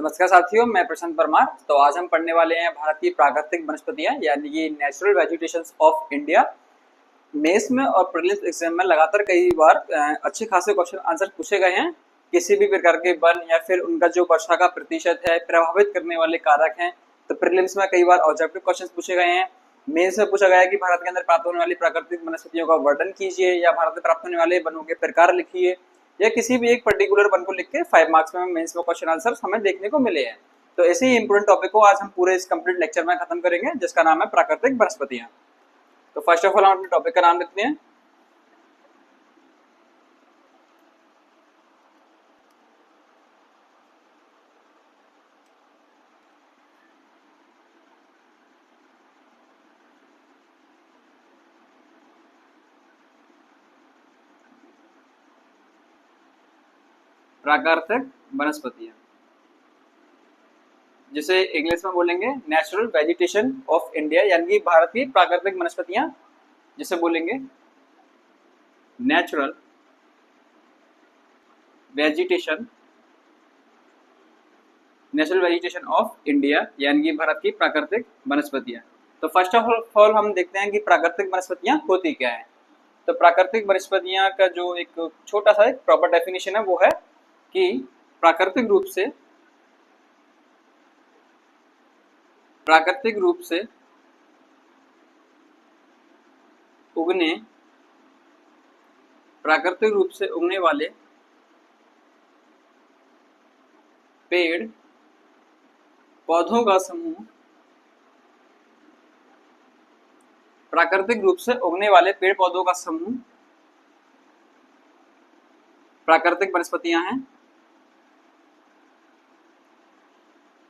नमस्कार साथियों, मैं प्रशांत परमार। तो आज हम पढ़ने वाले हैं भारत की प्राकृतिक वनस्पतियां यानी कि natural vegetations of India. Mains में और प्रीलिम्स एग्जाम में लगातार कई बार अच्छे खासे क्वेश्चन आंसर पूछे गए हैं। किसी भी प्रकार के वन या फिर उनका जो वर्षा का प्रतिशत है, प्रभावित करने वाले कारक हैं। तो प्रीलिम्स में कई बार ऑब्जेक्टिव क्वेश्चन पूछे गए हैं। मेंस में पूछा गया है कि भारत के अंदर प्राप्त होने वाली प्राकृतिक वनस्पतियों का वर्णन कीजिए या भारत में प्राप्त होने वाले वनों के प्रकार लिखिए या किसी भी एक पर्टिकुलर वन को लिख के 5 मार्क्स में मेंस में क्वेश्चन आंसर हमें देखने को मिले हैं। तो ऐसे ही इंपोर्टेंट टॉपिक को आज हम पूरे इस कंप्लीट लेक्चर में खत्म करेंगे, जिसका नाम है प्राकृतिक वनस्पतियां। तो फर्स्ट ऑफ ऑल हम अपने टॉपिक का नाम लिखते हैं। प्राकृतिक वनस्पतियां, जिसे इंग्लिश में बोलेंगे नेचुरल वेजिटेशन ऑफ इंडिया, यानी कि भारत की प्राकृतिक वनस्पतियां, जिसे बोलेंगे नेचुरल वेजिटेशन ऑफ इंडिया, यानी कि भारत की प्राकृतिक वनस्पतियां। तो फर्स्ट ऑफ ऑल हम देखते हैं कि प्राकृतिक वनस्पतियां होती क्या है। तो प्राकृतिक वनस्पतियां का जो एक छोटा सा एक प्रॉपर डेफिनेशन है वो है कि प्राकृतिक रूप से उगने वाले पेड़ पौधों का समूह, प्राकृतिक रूप से उगने वाले पेड़ पौधों का समूह प्राकृतिक वनस्पतियां हैं।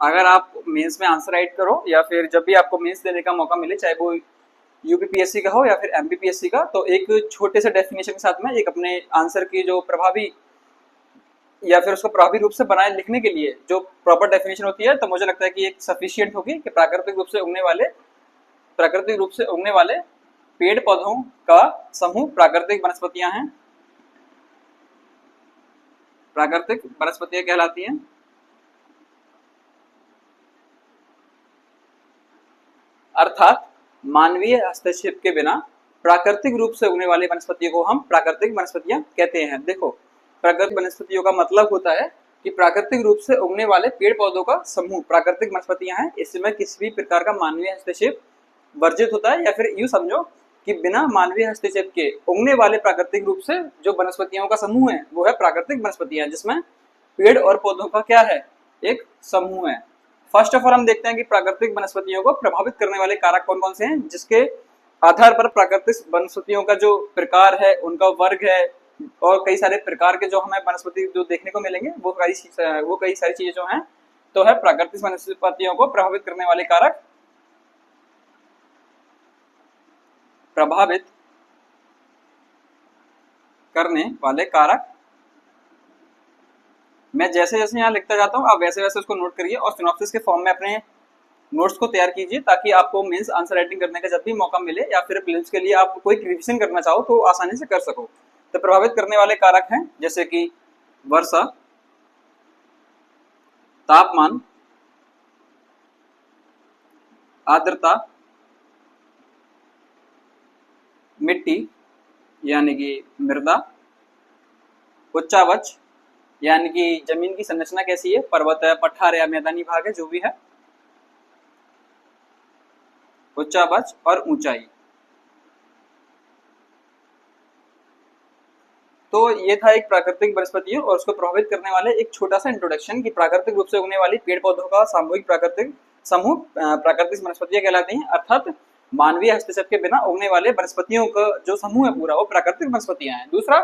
अगर आप मेंस में आंसर राइट करो या फिर जब भी आपको मेंस देने का मौका मिले, चाहे वो यूपीपीएससी का हो या फिर एमपीपीएससी का, तो एक छोटे से डेफिनेशन के साथ में एक अपने आंसर की जो प्रभावी या फिर उसको प्रभावी रूप से बनाए लिखने के लिए जो प्रॉपर डेफिनेशन होती है, तो मुझे लगता है कि एक सफिशिएंट होगी कि प्राकृतिक रूप से उगने वाले पेड़ पौधों का समूह प्राकृतिक वनस्पतियां हैं, प्राकृतिक वनस्पतियां कहलाती हैं। अर्थात मानवीय हस्तक्षेप के बिना प्राकृतिक रूप से उगने वाली वनस्पतियों को हम प्राकृतिक वनस्पतियां कहते हैं। देखो, प्राकृतिक वनस्पतियों का मतलब होता है कि प्राकृतिक रूप से उगने वाले पेड़ पौधों का समूह प्राकृतिक वनस्पतियां हैं। इसमें किसी भी प्रकार का मानवीय हस्तक्षेप वर्जित होता है, या फिर यूं समझो कि बिना मानवीय हस्तक्षेप के उगने वाले प्राकृतिक रूप से जो वनस्पतियों का समूह है वो है प्राकृतिक वनस्पतियां, जिसमें पेड़ और पौधों का क्या है, एक समूह है। फर्स्ट ऑफ ऑल हम देखते हैं कि प्राकृतिक वनस्पतियों को प्रभावित करने वाले कारक कौन कौन से हैं, जिसके आधार पर प्राकृतिक वनस्पतियों का जो प्रकार है, उनका वर्ग है, और कई सारे प्रकार के जो हमें वनस्पति जो देखने को मिलेंगे वो कई सारी चीजें जो हैं, तो है प्राकृतिक वनस्पतियों को प्रभावित करने वाले कारक। प्रभावित करने वाले कारक, मैं जैसे जैसे यहाँ लिखता जाता हूँ आप वैसे वैसे उसको नोट करिए और सिनॉप्सिस के फॉर्म में अपने नोट्स को तैयार कीजिए, ताकि आपको मेंस आंसर राइटिंग करने का जब भी मौका मिले या फिर प्रीलिम्स के लिए आप कोई रिवीजन करना चाहो तो आसानी से कर सको। तो प्रभावित करने वाले कारक हैं जैसे कि वर्षा, तापमान, आर्द्रता, मिट्टी यानी कि मृदा, उच्चावच यानी कि जमीन की संरचना कैसी है, पर्वत है, पठार या मैदानी भाग है, जो भी है, उच्चावच और ऊंचाई। तो ये था एक प्राकृतिक वनस्पतियों और उसको प्रभावित करने वाले एक छोटा सा इंट्रोडक्शन कि प्राकृतिक रूप से उगने वाली पेड़ पौधों का सामूहिक प्राकृतिक समूह प्राकृतिक वनस्पतियां कहलाती हैं। अर्थात मानवीय हस्तक्षेप के बिना उगने वाले वनस्पतियों का जो समूह है पूरा, वो प्राकृतिक वनस्पतियां हैं। दूसरा,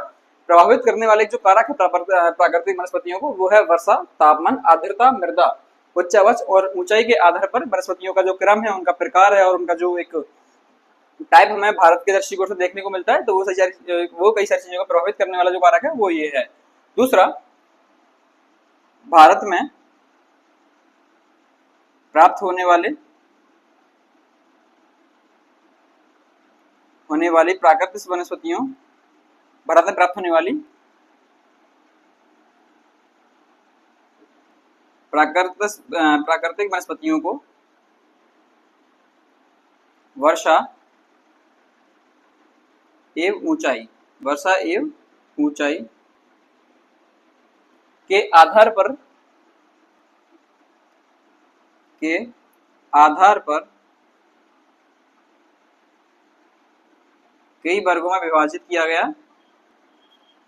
प्रभावित करने वाले जो कारक है प्राकृतिक वनस्पतियों को, वो है वर्षा, तापमान, आर्द्रता, मृदा, उच्चावच और ऊंचाई के आधार पर वनस्पतियों का जो क्रम है, उनका प्रकार है और उनका जो एक टाइप हमें भारत के दृष्टिकोण से देखने को मिलता है, तो वो कई सारी चीजों को प्रभावित करने वाला जो कारक है वो ये है। दूसरा, भारत में प्राप्त होने वाली प्राकृतिक वनस्पतियों, भारत में प्राप्त होने वाली प्राकृतिक वनस्पतियों को वर्षा एवं ऊंचाई के आधार पर कई वर्गों में विभाजित किया गया,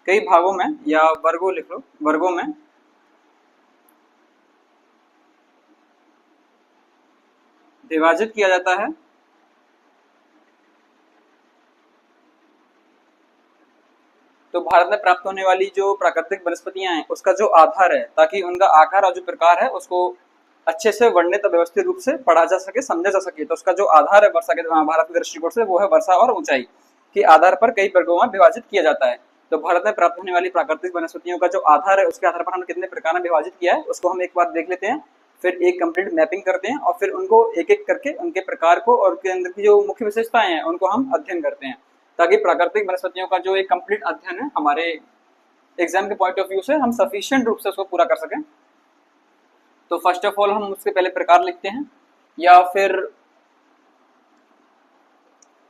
कई भागों में या वर्गों लिख लो, वर्गों में विभाजित किया जाता है। तो भारत में प्राप्त होने वाली जो प्राकृतिक वनस्पतियां हैं उसका जो आधार है, ताकि उनका आकार और जो प्रकार है उसको अच्छे से वर्णित व्यवस्थित रूप से पढ़ा जा सके, समझा जा सके, तो उसका जो आधार है वर्षा के भारत के दृष्टिकोण से वो है वर्षा और ऊंचाई के आधार पर कई वर्गों में विभाजित किया जाता है। तो भारत में प्राप्त होने वाली प्राकृतिक वनस्पतियों का जो आधार है उसके आधार पर हमने कितने प्रकार में विभाजित किया है उसको हम एक बार देख लेते हैं, फिर एक कंप्लीट मैपिंग करते हैं और फिर उनको एक एक करके उनके प्रकार को और उनके अंदर की जो मुख्य विशेषताएं हैं उनको हम अध्ययन करते हैं, ताकि प्राकृतिक वनस्पतियों का जो एक कंप्लीट अध्ययन है हमारे एग्जाम के पॉइंट ऑफ व्यू से हम सफिशिएंट रूप से उसको पूरा कर सकें। तो फर्स्ट ऑफ ऑल हम उसके पहले प्रकार लिखते हैं, या फिर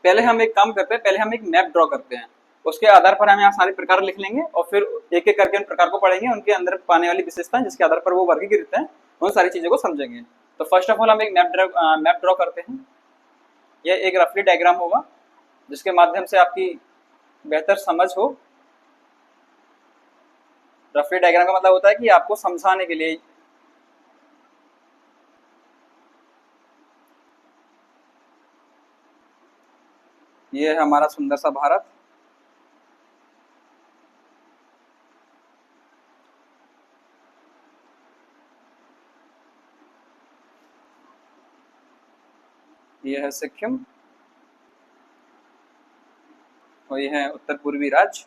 पहले हम एक काम करते हैं, पहले हम एक मैप ड्रॉ करते हैं, उसके आधार पर हम यहाँ सारे प्रकार लिख लेंगे और फिर एक एक करके उन प्रकार को पढ़ेंगे, उनके अंदर पाने वाली विशेषताएं जिसके आधार पर वो वर्गीकृत है उन सारी चीजों को समझेंगे। तो फर्स्ट ऑफ ऑल हम एक मैप ड्रॉ करते हैं। यह एक रफली डायग्राम होगा जिसके माध्यम से आपकी बेहतर समझ हो। रफली डायग्राम का मतलब होता है कि आपको समझाने के लिए। ये है हमारा सुंदर सा भारत। ये है सिक्किम और ये है उत्तर पूर्वी राज्य।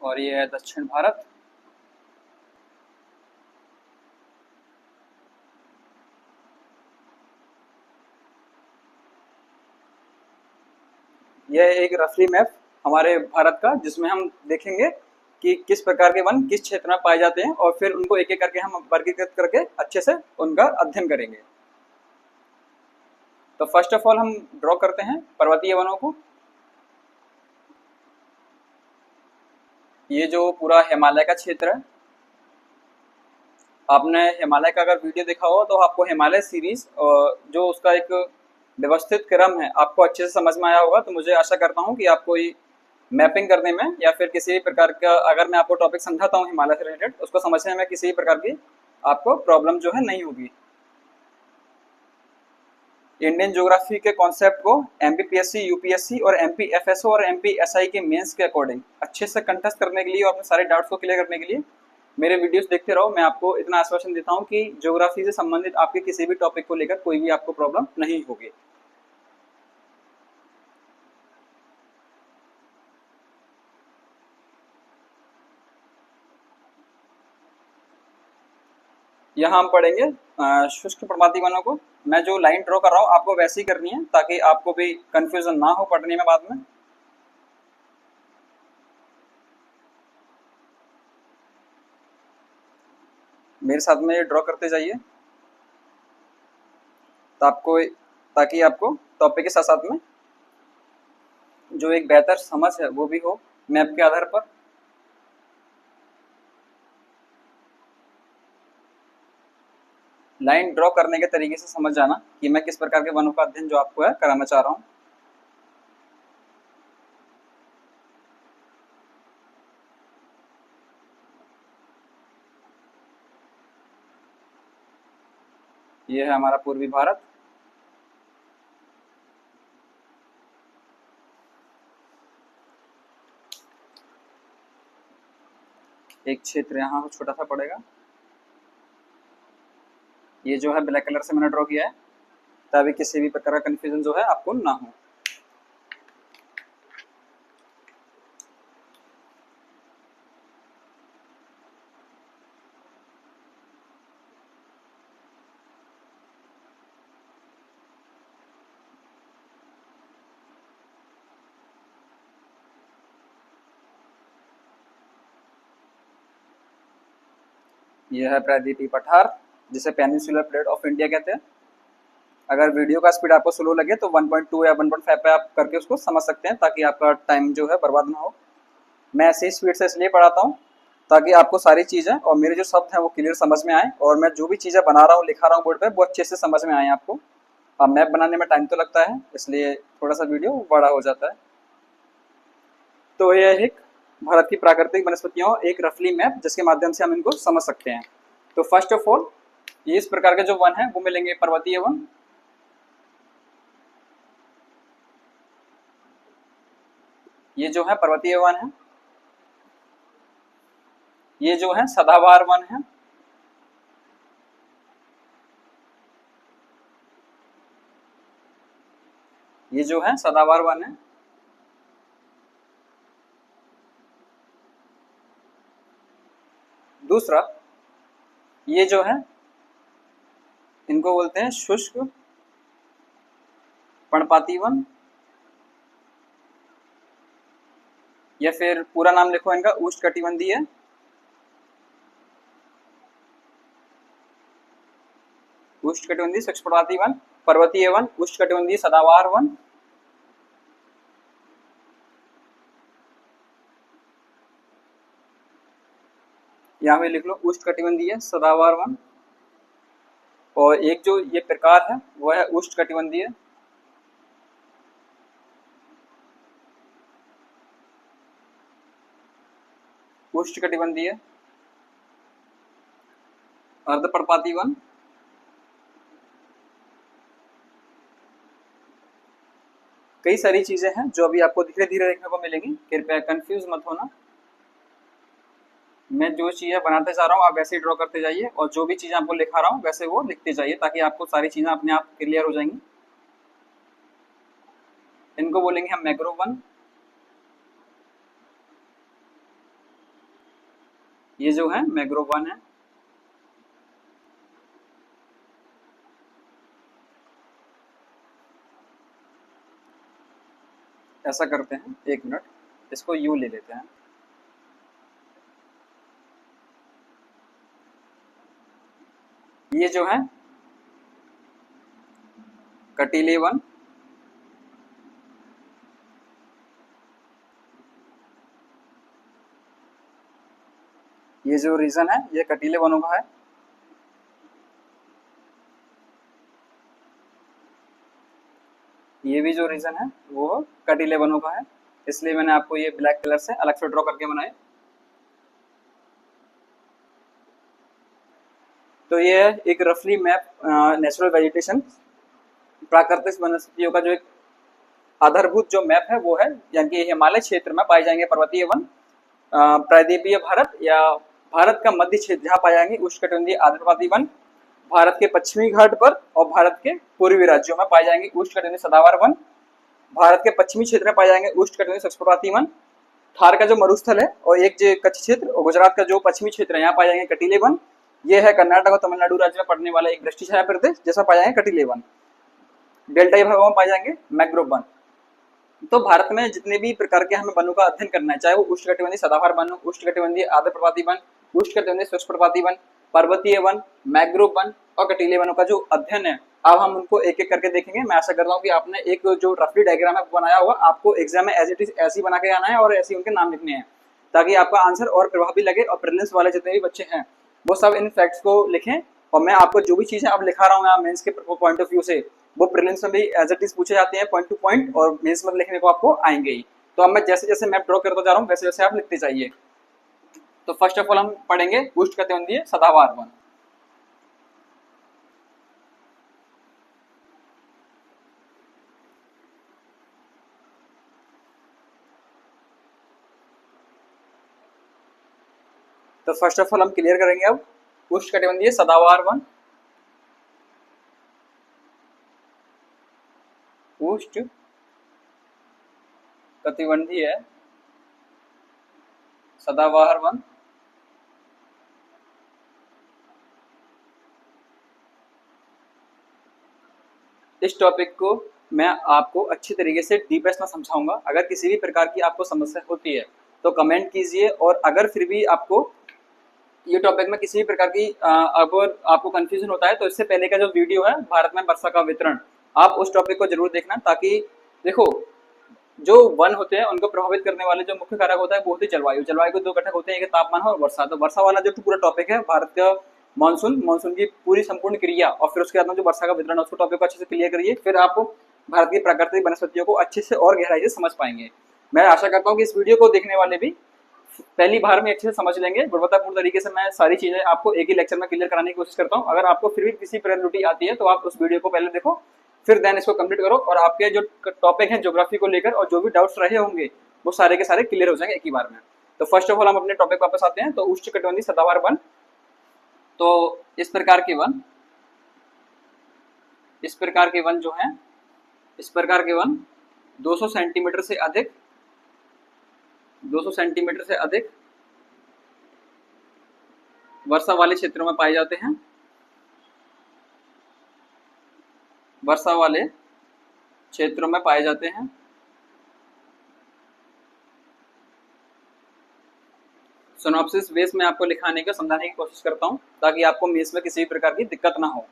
और ये है दक्षिण भारत। यह एक रफली मैप हमारे भारत का, जिसमें हम देखेंगे कि किस प्रकार के वन किस क्षेत्र में पाए जाते हैं और फिर उनको एक एक करके हम वर्गीकृत करके अच्छे से उनका अध्ययन करेंगे। तो फर्स्ट ऑफ ऑल हम ड्रॉ करते हैं पर्वतीय वनों को। ये जो पूरा हिमालय का क्षेत्र है, आपने हिमालय का अगर वीडियो देखा हो तो आपको हिमालय सीरीज जो उसका एक व्यवस्थित क्रम है आपको अच्छे से समझ में आया होगा। तो मुझे आशा करता हूँ कि आपको ये मैपिंग करने में या फिर किसी भी प्रकार का, अगर मैं आपको टॉपिक समझाता हूँ हिमालय से रिलेटेड, उसको समझने में किसी भी प्रकार की आपको प्रॉब्लम जो है नहीं होगी। इंडियन ज्योग्राफी के कॉन्सेप्ट को एमपीपीएससी, यूपीएससी और एमपीएफएसओ और एमपीएसआई के मेंस के अकॉर्डिंग अच्छे से कंटेस्ट करने के लिए और अपने सारे डाउट्स को क्लियर करने के लिए मेरे वीडियोस देखते रहो। मैं आपको इतना आश्वासन देता हूँ कि ज्योग्राफी से संबंधित आपके किसी भी टॉपिक को लेकर कोई भी आपको प्रॉब्लम नहीं होगी। यहाँ हम पढ़ेंगे शुष्क पर्वतीय वनों को। मैं जो लाइन ड्रॉ कर रहा हूँ आपको वैसे ही करनी है ताकि आपको भी कंफ्यूजन ना हो पढ़ने में बाद में। मेरे साथ में ड्रॉ करते जाइए तो आपको, ताकि आपको टॉपिक के साथ साथ में जो एक बेहतर समझ है वो भी हो मैप के आधार पर। लाइन ड्रॉ करने के तरीके से समझ जाना कि मैं किस प्रकार के वनों का अध्ययन जो आपको है कराना चाह रहा हूँ। ये है हमारा पूर्वी भारत। एक क्षेत्र यहाँ छोटा सा पड़ेगा। ये जो है ब्लैक कलर से मैंने ड्रॉ किया है ताकि किसी भी प्रकार का कंफ्यूजन जो है आपको ना हो। यह है प्रायद्वीपीय पठार, जिसे पेनिनसुलर प्लेट ऑफ इंडिया कहते हैं। अगर वीडियो का स्पीड आपको स्लो लगे तो 1.2 या 1.5 पे आप करके उसको समझ सकते हैं, ताकि आपका टाइम जो है बर्बाद ना हो। मैं ऐसी स्पीड से इसलिए पढ़ाता हूँ ताकि आपको सारी चीज़ें और मेरे जो शब्द हैं वो क्लियर समझ में आए, और मैं जो भी चीज़ें बना रहा हूँ, लिखा रहा हूँ बोर्ड पे, वो अच्छे से समझ में आए आपको। अब मैप बनाने में टाइम तो लगता है, इसलिए थोड़ा सा वीडियो बड़ा हो जाता है। तो यह एक भारत की प्राकृतिक वनस्पतियों एक रफली मैप, जिसके माध्यम से हम इनको समझ सकते हैं। तो फर्स्ट ऑफ ऑल, ये इस प्रकार के जो वन है वो मिलेंगे पर्वतीय वन, ये जो है पर्वतीय वन है। ये जो है सदाबहार वन है। ये जो है सदाबहार वन है। दूसरा, ये जो है इनको बोलते हैं शुष्क पर्णपाती वन, या फिर पूरा नाम लिखो इनका उष्णकटिबंधीय उष्णकटिबंधीय शुष्क पर्णपाती वन, पर्वतीय वन, उष्णकटिबंधीय सदाबहार वन। यहाँ पे लिख लो उष्णकटिबंधीय सदाबहार वन। और एक जो ये प्रकार है वो है उष्णकटिबंधीय उष्णकटिबंधीय अर्धपर्णपाती वन। कई सारी चीजें हैं जो अभी आपको धीरे धीरे देखने को मिलेंगी, कृपया कंफ्यूज मत होना। मैं जो चीजें बनाते जा रहा हूँ आप वैसे ही ड्रॉ करते जाइए, और जो भी चीजें आपको लिखा रहा हूँ वैसे वो लिखते जाइए, ताकि आपको सारी चीजें अपने आप क्लियर हो जाएंगी। इनको बोलेंगे हम मैंग्रोव वन। ये जो है मैंग्रोव वन है। ऐसा करते हैं, एक मिनट, इसको यू ले लेते हैं। ये जो है कटीले वन। ये जो रीजन है ये कटीले वनों का है। ये भी जो रीजन है वो कटीले वनों का है, इसलिए मैंने आपको ये ब्लैक कलर से अलग से ड्रॉ करके बनाए। तो ये है एक रफली मैप नेचुरल वेजिटेशन, प्राकृतिक वनस्पतियों का जो एक आधारभूत जो मैप है वो है, यानी कि हिमालय क्षेत्र में पाए जाएंगे पर्वतीय वन, प्रायद्वीपीय भारत या भारत का मध्य क्षेत्र जहाँ पाए जाएंगे उष्णकटिबंधीय आर्द्रपर्वतीय वन, भारत के पश्चिमी घाट पर और भारत के पूर्वी राज्यों में पाए जाएंगे उष्णकटिबंधीय सदाबहार वन, भारत के पश्चिमी क्षेत्र में पाए जाएंगे उष्णकटिबंधीय शुष्क पर्णपाती वन, थार का जो मरुस्थल है और एक जो कच्छ क्षेत्र और गुजरात का जो पश्चिमी क्षेत्र है यहाँ पाए जाएंगे कटीले वन। ये है कर्नाटक और तमिलनाडु राज्य में पड़ने वाला एक वृष्टि छाया प्रदेश जैसा पाए जाएंगे कटीले वन। डेल्टाई भागों में पाए जाएंगे मैंग्रोव वन। तो भारत में जितने भी प्रकार के हमें वनों का अध्ययन करना है, चाहे वो उष्णकटिबंधीय सदाबहार वन हो, उष्णकटिबंधीय आर्द्रपर्वतीय वन, उष्णकटिबंधीय शुष्क पर्णपाती वन, पर्वतीय वन, मैंग्रोव वन और कटीले वनों का जो अध्ययन है, अब हम उनको एक एक करके देखेंगे। मैं आशा करता हूँ कि आपने एक जो रफली डायग्राम है बनाया हुआ, आपको एग्जाम में एज इट इज ऐसी बना के आना है और ऐसे उनके नाम लिखने हैं, ताकि आपका आंसर और प्रभावी लगे और प्रीलिम्स वाले जितने भी बच्चे हैं वो सब इन फैक्ट्स को लिखें। और मैं आपको जो भी चीजें अब लिखा रहा हूँ मेंस के पॉइंट ऑफ व्यू से, वो प्रीलिम्स में भी एज इट इज पूछे जाते हैं पॉइंट टू पॉइंट, और मेंस में लिखने को आपको आएंगे ही। तो अब मैं जैसे जैसे मैप ड्रॉ करता जा रहा हूँ वैसे वैसे आप लिखते जाइए। तो फर्स्ट ऑफ ऑल हम पढ़ेंगे उष्णकटिबंधीय सदाबहार वन। तो फर्स्ट ऑफ ऑल हम क्लियर करेंगे अब उष्णकटिबंधीय सदाबहार वन। उष्णकटिबंधीय सदाबहार वन इस टॉपिक को मैं आपको अच्छी तरीके से डीपेस्ट में समझाऊंगा। अगर किसी भी प्रकार की आपको समस्या होती है तो कमेंट कीजिए, और अगर फिर भी आपको ये टॉपिक में किसी भी प्रकार की अगर आपको कंफ्यूजन होता है तो इससे पहले का जो वीडियो है भारत में वर्षा का वितरण, आप उस टॉपिक को जरूर देखना। ताकि देखो, जो वन होते हैं उनको प्रभावित करने वाले जो मुख्य कारक होता है वो होती है जलवायु। जलवायु के दो घटक होते हैं, एक तापमान और वर्षा। तो वर्षा वाला जो पूरा टॉपिक है भारत का मानसून, मानसून की पूरी संपूर्ण क्रिया, और फिर उसके बाद में जो वर्षा का वितरण है उसको टॉपिक को अच्छे से क्लियर करिए, फिर आप भारत की प्राकृतिक वनस्पतियों को अच्छे से और गहराई से समझ पाएंगे। मैं आशा करता हूँ कि इस वीडियो को देखने वाले भी पहली बार में अच्छे से समझ लेंगे। गुणवत्तापूर्ण तरीके से मैं सारी चीजें आपको एक ही लेक्चर में क्लियर कराने की कोशिश करता हूँ। अगर आपको फिर भी किसी प्रकार त्रुटि आती है तो आप उस वीडियो को पहले देखो, फिर देन इसको कंप्लीट करो, और आपके जो टॉपिक है ज्योग्राफी को लेकर और जो भी डाउट्स रहे होंगे वो सारे के सारे क्लियर हो जाएंगे एक ही बार में। तो फर्स्ट ऑफ ऑल हम अपने टॉपिक वापस आते हैं। तो उष्णकटिबंधीय सदाबहार वन, तो इस प्रकार के वन, इस प्रकार के वन जो है, इस प्रकार के वन 200 सेंटीमीटर से अधिक, 200 सेंटीमीटर से अधिक वर्षा वाले क्षेत्रों में पाए जाते हैं। वर्षा वाले क्षेत्रों में पाए जाते हैं। सिनॉप्सिस बेस में आपको लिखाने का समझाने की कोशिश करता हूं ताकि आपको मेंस में किसी भी प्रकार की दिक्कत ना हो।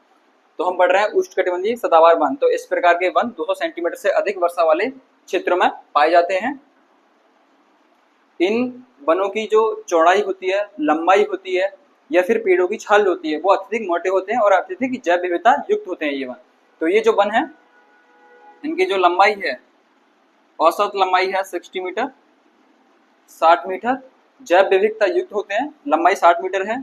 तो हम पढ़ रहे हैं उष्णकटिबंधीय सदाबहार वन। तो इस प्रकार के वन 200 सेंटीमीटर से अधिक वर्षा वाले क्षेत्रों में पाए जाते हैं। इन वनों की जो चौड़ाई होती है, लंबाई होती है, या फिर पेड़ों की छाल होती है, वो अत्यधिक मोटे होते हैं और अत्यधिक जैव विविधता युक्त होते हैं ये वन। तो ये जो वन है, इनकी जो लंबाई है, औसत लंबाई है 60 मीटर, 60 मीटर। जैव विविधता युक्त होते हैं, लंबाई 60 मीटर है,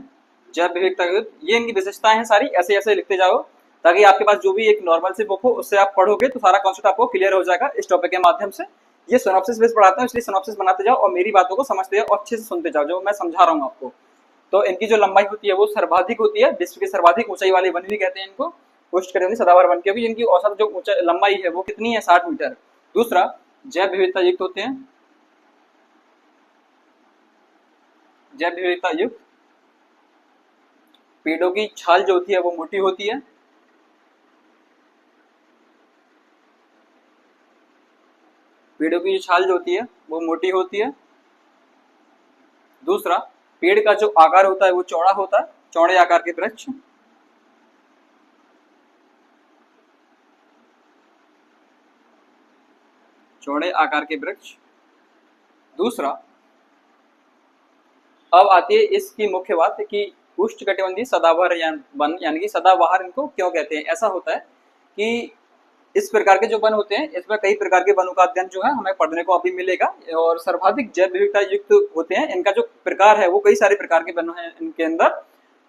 जैव विविधता युक्त। ये इनकी विशेषताएं हैं सारी, ऐसे ऐसे लिखते जाओ ताकि आपके पास जो भी एक नॉर्मल सी बुक हो उससे आप पढ़ोगे तो सारा कॉन्सेप्ट आपको क्लियर हो जाएगा इस टॉपिक के माध्यम से। ये सिनॉप्सिस बेस पढ़ाता हूं, इसलिए सिनॉप्सिस बनाते जाओ और मेरी बातों को समझते जाओ और अच्छे से सुनते जाओ जो मैं समझा रहा हूँ आपको। तो इनकी जो लंबाई होती है वो सर्वाधिक होती है, विश्व की सर्वाधिक ऊंचाई वाले वन भी कहते हैं इनको उष्णकटिबंधीय सदाबहार वन, क्योंकि इनकी औसत जो ऊंचाई लंबाई है वो कितनी है, 60 मीटर। दूसरा, जैव विविधता युक्त होते हैं, जैव विविधता युक्त। पेड़ों की छाल जो होती है वो मोटी होती है। पेड़ों की छाल जो होती है वो मोटी होती है। दूसरा, पेड़ का जो आकार होता है वो चौड़ा होता है, चौड़े आकार के वृक्ष। चौड़े आकार के वृक्ष। दूसरा, अब आती है इसकी मुख्य बात कि उष्णकटिबंधीय सदाबहार वन यानी कि सदाबहार इनको क्यों कहते हैं। ऐसा होता है कि इस प्रकार के जो वन होते हैं इसमें कई प्रकार के वनों का अध्ययन जो है हमें पढ़ने को अभी मिलेगा, और सर्वाधिक जैव विविधता युक्त होते हैं। इनका जो प्रकार है वो कई सारे प्रकार के वन हैं इनके अंदर।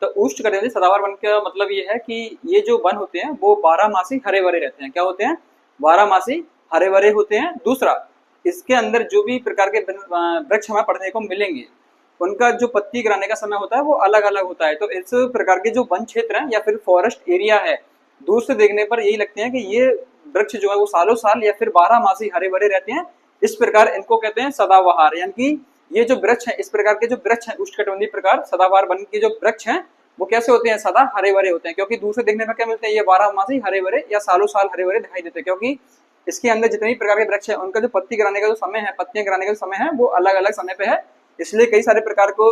तो उष्णकटिबंधीय सदाबहार वन का मतलब ये है कि ये जो वन होते हैं वो 12 हरे भरे रहते हैं। क्या होते हैं, 12 हरे भरे होते हैं। दूसरा, इसके अंदर जो भी प्रकार के वृक्ष हमें पढ़ने को मिलेंगे उनका जो पत्ती गिराने का समय होता है वो अलग अलग होता है। तो इस प्रकार के जो वन क्षेत्र है या फिर फॉरेस्ट एरिया है, दूर से देखने पर यही लगते हैं कि ये वृक्ष जो है वो सालों साल या फिर 12 हरे भरे रहते हैं। इस प्रकार इनको कहते हैं सदाबहार। यानी कि ये जो वृक्ष है, इस प्रकार के जो वृक्ष है उष्णकटिबंधीय प्रकार सदाबहार वन के जो वृक्ष हैं वो कैसे होते हैं, सदा हरे भरे होते हैं। क्योंकि दूर से देखने पर क्या मिलते हैं, ये 12 हरे भरे या सालों साल हरे भरे दिखाई देते हैं। क्योंकि इसके अंदर जितने भी प्रकार के वृक्ष है उनका जो पत्ती गिराने का जो समय है, पत्तियां गिराने का समय है वो अलग अलग समय पे है। इसलिए कई सारे प्रकार को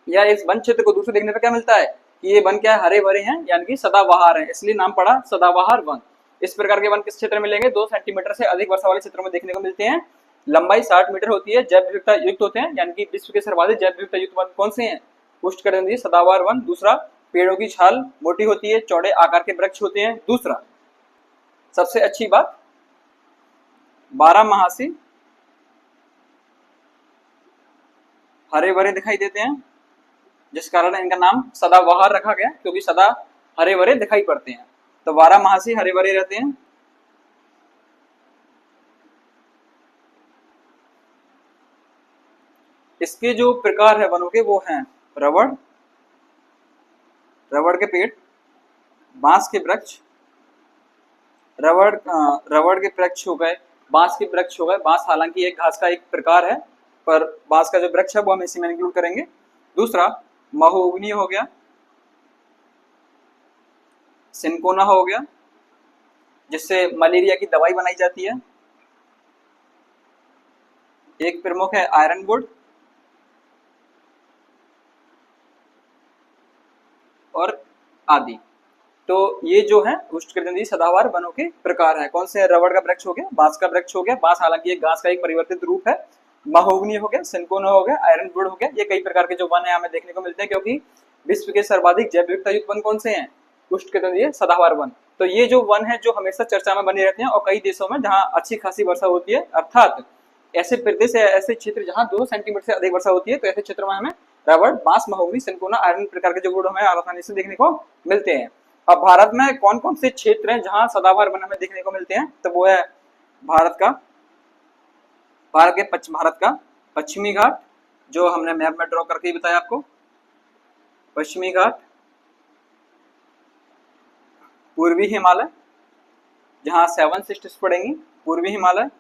या इस वन क्षेत्र को दूसरे देखने पर क्या मिलता है कि ये वन क्या है, हरे भरे हैं, यानी कि सदाबहार है, इसलिए नाम पड़ा सदाबहार वन। इस प्रकार के वन किस क्षेत्र में मिलेंगे, 2 सेंटीमीटर से अधिक वर्षा वाले क्षेत्रों में देखने को मिलते हैं। लंबाई 60 मीटर होती है, जैव विविधता युक्त होते हैं, यानी कि विश्व के सर्वाधिक जैव विविधता युक्त वन कौन से हैं, उष्णकटिबंधीय सदाबहार वन। दूसरा, पेड़ों की छाल मोटी होती है, चौड़े आकार के वृक्ष होते हैं। दूसरा, सबसे अच्छी बात, 12 हरे भरे दिखाई देते हैं, जिस कारण इनका नाम सदाबहार रखा गया, क्योंकि सदा हरे भरे दिखाई पड़ते हैं। तो 12 हरे भरे रहते हैं। इसके जो प्रकार है वनों के वो हैं रबड़, रबड़ के पेड़, बांस के वृक्ष, रबड़ के वृक्ष हो गए, बांस के वृक्ष हो गए। बांस हालांकि एक घास का एक प्रकार है, पर बांस का जो वृक्ष है वो हम इसी में इंक्लूड करेंगे। दूसरा, महोगनी हो गया, सिनकोना हो गया, जिससे मलेरिया की दवाई बनाई जाती है। एक प्रमुख है आयरन वुड, आदि। तो ये जो है उष्णकटिबंधीय सदाबहार वनों के प्रकार हैं। कौन से? रबड़ का वृक्ष हो गया, बांस का वृक्ष हो गया, बांस हालांकि एक घास का एक परिवर्तित रूप है, महोगनी हो गया, सिनकोना हो गया, आयरन वुड हो गया। ये कई प्रकार के जो वन है हमें देखने को मिलते हैं, क्योंकि विश्व के सर्वाधिक जैव विविधता युक्त वन कौन से हैं? उष्णकटिबंधीय सदाबहार वन। तो ये जो वन है जो हमेशा चर्चा में बने रहते हैं, और कई देशों में जहाँ अच्छी खासी वर्षा होती है, अर्थात ऐसे प्रदेश है, ऐसे क्षेत्र जहाँ 2 सेंटीमीटर से अधिक वर्षा होती है, तो ऐसे क्षेत्र में हमें रबड़, बांस, महोगनी, सिनकोना, आयरन प्रकार के जो वुड हमें आसानी से देखने को मिलते हैं। अब भारत में कौन कौन से क्षेत्र हैं जहां सदाबहार वन हमें देखने को मिलते हैं? तो वो है भारत का पश्चिमी घाट, जो हमने मैप में ड्रॉ करके बताया आपको, पश्चिमी घाट, पूर्वी हिमालय जहां 7 सिस्टर्स पड़ेंगी, पूर्वी हिमालय।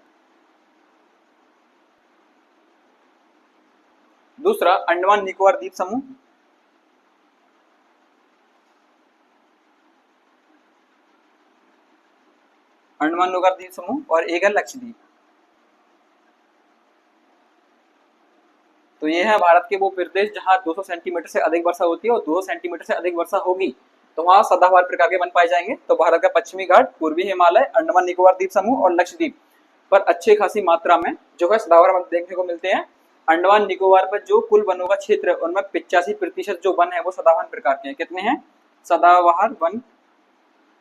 दूसरा अंडमान निकोबार द्वीप समूह, अंडमान निकोबार द्वीप समूह, और एक है लक्षद्वीप। तो ये है भारत के वो प्रदेश जहां 200 सेंटीमीटर से अधिक वर्षा होती है, और 200 सेंटीमीटर से अधिक वर्षा होगी तो वहां सदाबहार प्रकार के वन पाए जाएंगे। तो भारत का पश्चिमी घाट, पूर्वी हिमालय, अंडमान निकोबार द्वीप समूह और लक्षद्वीप पर अच्छी खासी मात्रा में जो है सदाबहार वन देखने को मिलते हैं। अंडमान निकोबार पर जो कुल वनों का क्षेत्र है उनमें 85% जो वन है वो सदाबहार प्रकार के हैं। कितने हैं? सदाबहार वन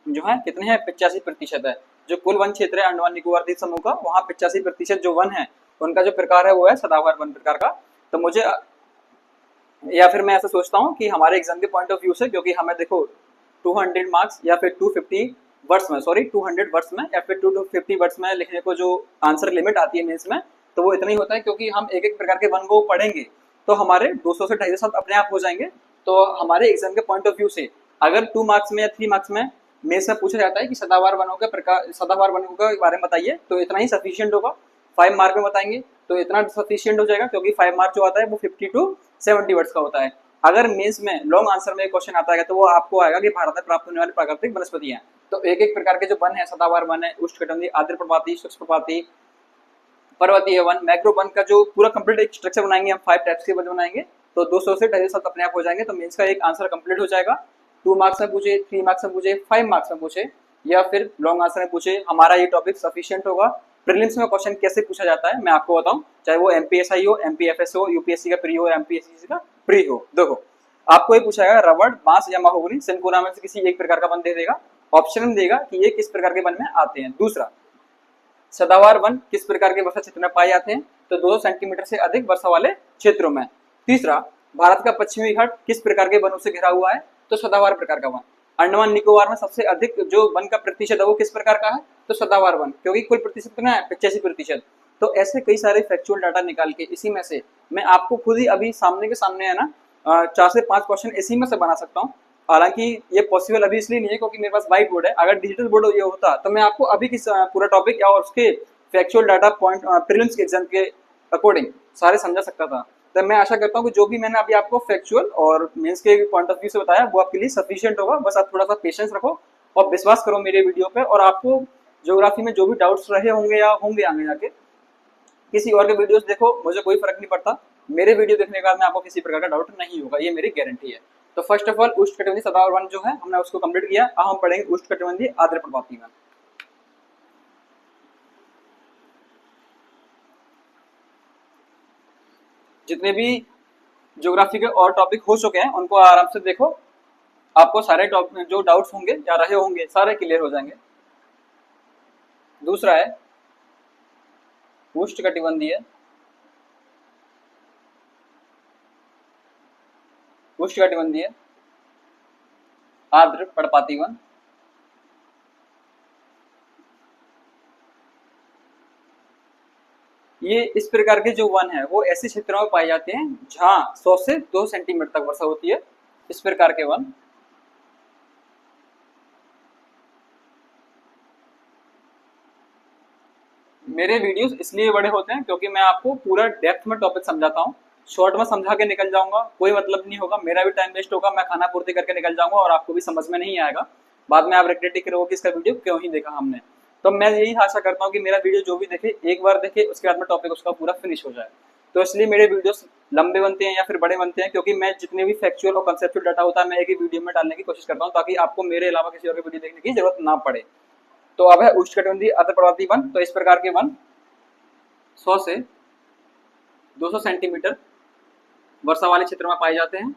जो है कितने हैं? 85% है। जो कुल वन क्षेत्र है अंडमान निकोबार द्वीप समूह का, वहाँ 85% जो वन है उनका जो प्रकार है वो है सदाबहार वन प्रकार का। तो मुझे, या फिर मैं ऐसा सोचता हूँ कि हमारे एग्जाम के पॉइंट ऑफ व्यू से, क्योंकि हमें देखो 200 मार्क्स या फिर 250 वर्ड्स में, सॉरी 200 वर्ड्स में या फिर 250 वर्ड्स में लिखने को जो आंसर लिमिट आती है मेंस में, तो वो इतना ही होता है, क्योंकि हम एक एक प्रकार के वन को पढ़ेंगे तो हमारे 200 से 250 अपने आप हो जाएंगे। तो हमारे एग्जाम के पॉइंट ऑफ व्यू से अगर 2 मार्क्स में या 3 मार्क्स में मेंस में पूछा जाता है कि सदाबहार वनों के प्रकार, सदाबहार वनों के बारे में बताइए, तो इतना ही सफिशिएंट होगा। 5 मार्क में बताएंगे तो इतना सफिशिएंट हो जाएगा, क्योंकि 5 मार्क जो आता है वो 50 to 70 वर्ड्स का होता है। अगर मेंस में लॉन्ग आंसर में क्वेश्चन आता है तो वो आपको आएगा कि भारत में प्राप्त होने वाली प्राकृतिक वनस्पतियां। तो एक एक प्रकार के जो वन है, सदाबहार वन है, उष्णकटिबंधीय, आर्द्रप्रपाती, शुष्कप्रपाती, पर्वतीय वन, मैक्रो वन का जो पूरा कंप्लीट एक स्ट्रक्चर बनाएंगे हम, 5 टाइप्स के वन बनाएंगे, तो 200 से 250 अपने आप हो जाएंगे। तो मेंस का एक आंसर कंप्लीट हो जाएगा। 2 मार्क्स में पूछे, 3 मार्क्स में पूछे, 5 मार्क्स में पूछे, या फिर लॉन्ग आंसर में पूछे, हमारा ये टॉपिक सफिशिएंट होगा। प्रीलिम्स में क्वेश्चन कैसे पूछा जाता है मैं आपको बताऊं, चाहे वो एमपीएसआई हो, एमपीएफएस हो, यूपीएससी का प्री हो, एमपीएससी का प्री हो। देखो आपको ये पूछा जाएगा रबड़, बांस या महोगनी, सिनकोना में से किसी एक प्रकार का वन दे देगा, ऑप्शन देगा कि ये किस प्रकार के वन में आते हैं। दूसरा, सदाबहार वन किस प्रकार के वर्षा क्षेत्र में पाए जाते हैं, तो 200 सेंटीमीटर से अधिक वर्षा वाले क्षेत्रों में। तीसरा, भारत का पश्चिमी घाट किस प्रकार के वनों से घिरा हुआ है, तो सदाबहार प्रकार का वन। अंडमान निकोबार में सबसे अधिक जो वन का प्रतिशत है वो किस प्रकार का है, तो सदाबहार वन, क्योंकि कुल प्रतिशत कितना है, 85%। तो ऐसे कई सारे फैक्चुअल डाटा निकाल के इसी में से मैं आपको खुद ही अभी सामने के सामने है ना 4 से 5 क्वेश्चन इसी में से बना सकता हूँ। हालांकि ये पॉसिबल अभी इसलिए नहीं है क्योंकि मेरे पास व्हाइट बोर्ड है। अगर डिजिटल बोर्ड ये होता तो मैं आपको अभी किस पूरा टॉपिक या उसके फैक्चुअल डाटा पॉइंट प्रीलिम्स के एग्जाम के अकॉर्डिंग सारे समझा सकता था। तो मैं आशा करता हूँ कि जो भी मैंने अभी आपको फैक्चुअल और मेंस के पॉइंट ऑफ व्यू से बताया वो आपके लिए सफिशिएंट होगा। बस आप थोड़ा सा पेशेंस रखो और विश्वास करो मेरे वीडियो पे। और आपको ज्योग्राफी में जो भी डाउट्स रहे होंगे या होंगे आगे जाके, किसी और के वीडियोस देखो, मुझे कोई फर्क नहीं पड़ता। मेरे वीडियो देखने के बाद में आपको किसी प्रकार का डाउट नहीं होगा, ये मेरी गारंटी है। तो फर्स्ट ऑफ ऑल उष्णकटिबंधीय सदाबहार वन जो है हमने उसको कंप्लीट किया। अब हम पढ़ेंगे उष्णकटिबंधीय आर्द्रप्रपाती वन। जितने भी ज्योग्राफी के और टॉपिक हो चुके हैं उनको आराम से देखो, आपको सारे जो डाउट्स होंगे या रहे होंगे सारे क्लियर हो जाएंगे। दूसरा है उष्णकटिबंधीय आर्द्रप्रपाती वन। ये इस प्रकार के जो वन है वो ऐसे क्षेत्रों में पाए जाते हैं जहां 100 से 2 सेंटीमीटर तक वर्षा होती है। इस प्रकार के वन मेरे वीडियोस इसलिए बड़े होते हैं क्योंकि मैं आपको पूरा डेप्थ में टॉपिक समझाता हूँ। शॉर्ट में समझा के निकल जाऊंगा, कोई मतलब नहीं होगा, मेरा भी टाइम वेस्ट होगा, मैं खाना पूर्ति करके निकल जाऊंगा और आपको भी समझ में नहीं आएगा। बाद में आप रिग्रेट करोगे कि इसका वीडियो क्यों ही देखा हमने। तो मैं यही आशा करता हूँ कि मेरा वीडियो जो भी देखे एक बार देखे, उसके बाद में टॉपिक उसका पूरा फिनिश हो जाए। तो इसलिए मेरे वीडियोस लंबे बनते हैं या फिर बड़े बनते हैं, क्योंकि मैं जितने भी फैक्चुअल और कंसेप्चुअल डाटा होता है मैं एक ही वीडियो में डालने की कोशिश करता हूँ, ताकि आपको मेरे अलावा किसी और की वीडियो देखने की जरूरत ना पड़े। तो अब है उष्णकटिबंधीय अर्धपर्वतीय वन। तो इस प्रकार के वन 100 से 200 सेंटीमीटर वर्षा वाले क्षेत्र में पाए जाते हैं।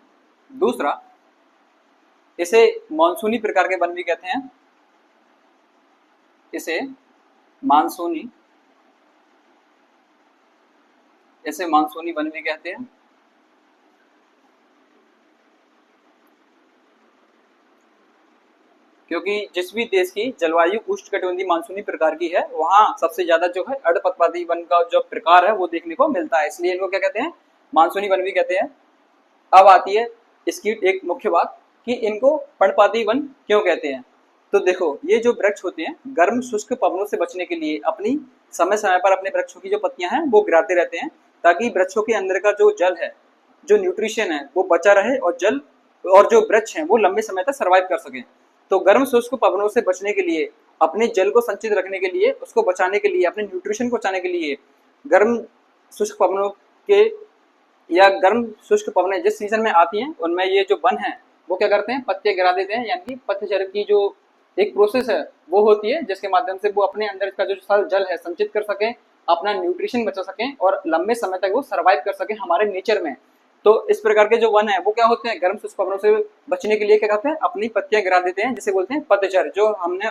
दूसरा, इसे मानसूनी प्रकार के वन भी कहते हैं। इसे मानसूनी वन भी कहते हैं। क्योंकि जिस भी देश की जलवायु उष्णकटिबंधीय मानसूनी प्रकार की है, वहां सबसे ज्यादा जो है अर्धपर्वतीय वन का जो प्रकार है वो देखने को मिलता है, इसलिए इनको क्या कहते हैं, मानसूनी वन भी कहते हैं। अब आती है इसकी एक मुख्य बात कि इनको पर्णपाती वन क्यों कहते हैं। तो देखो, ये जो वृक्ष होते हैं गर्म शुष्क पवनों से बचने के लिए अपनी समय समय पर अपने वृक्षों की जो पत्तियां हैं वो गिराते रहते हैं, ताकि वृक्षों के अंदर का जो जल है, जो न्यूट्रिशन है वो बचा रहे और जल और जो वृक्ष हैं वो लंबे समय तक सर्वाइव कर सकें। तो गर्म शुष्क पवनों से बचने के लिए, अपने जल को संचित रखने के लिए, उसको बचाने के लिए, अपने न्यूट्रिशन को बचाने के लिए गर्म शुष्क पवनों के या गर्म शुष्क पवनें जिस सीजन में आती हैं उनमें ये जो वन है वो क्या करते हैं, पत्ते गिरा देते हैं। यानी पतझड़ की जो एक प्रोसेस है वो होती है जिसके माध्यम से वो अपने अंदर का जो जल है संचित कर सकें, अपना न्यूट्रिशन बचा सकें और लंबे समय तक वो सर्वाइव कर सकें हमारे नेचर में। तो इस प्रकार के जो वन है वो क्या होते हैं, गर्म शुष्क पवनों से बचने के लिए क्या करते हैं, अपनी पत्तियां गिरा देते हैं, जिसे बोलते हैं पतझड़। जो हमने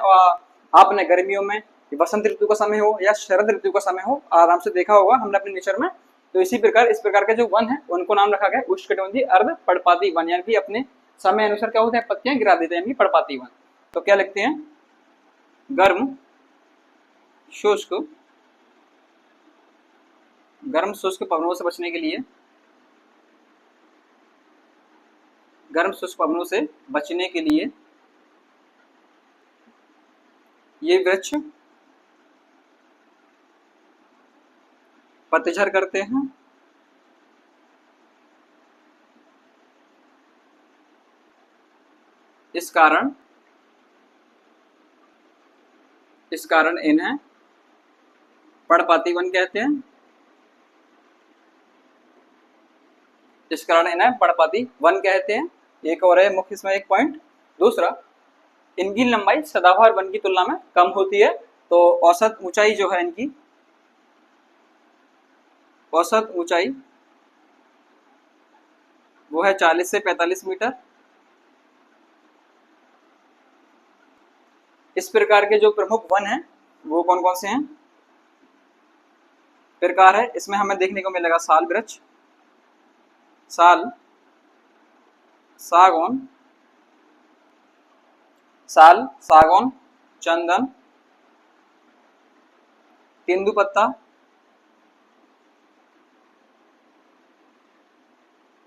आपने गर्मियों में, वसंत ऋतु का समय हो या शरद ऋतु का समय हो, आराम से देखा होगा हमने अपने नेचर में। तो इसी प्रकार इस प्रकार के जो वन है उनको नाम रखा गया उष्णकटिबंधीय अर्धपर्णपाती वन, यानी कि अपने समय अनुसार क्या होते हैं, पत्तियां गिरा देते हैं, यानी पर्णपाती वन। तो क्या लिखते हैं, गर्म शुष्क पवनों से बचने के लिए, गर्म शुष्क पवनों से बचने के लिए ये वृक्ष पतझड़ करते हैं। इस कारण इन्हें पर्णपाती वन कहते हैं। इस कारण इन्हें पर्णपाती वन कहते हैं। एक और है मुख्य इसमें एक पॉइंट। दूसरा, इनकी लंबाई सदाबहार वन की तुलना में कम होती है। तो औसत ऊंचाई जो है इनकी, औसत ऊंचाई वो है 40 से 45 मीटर। इस प्रकार के जो प्रमुख वन हैं वो कौन कौन से हैं, प्रकार है, इसमें हमें देखने को मिलेगा साल वृक्ष, सागौन, चंदन, तेंदुपत्ता,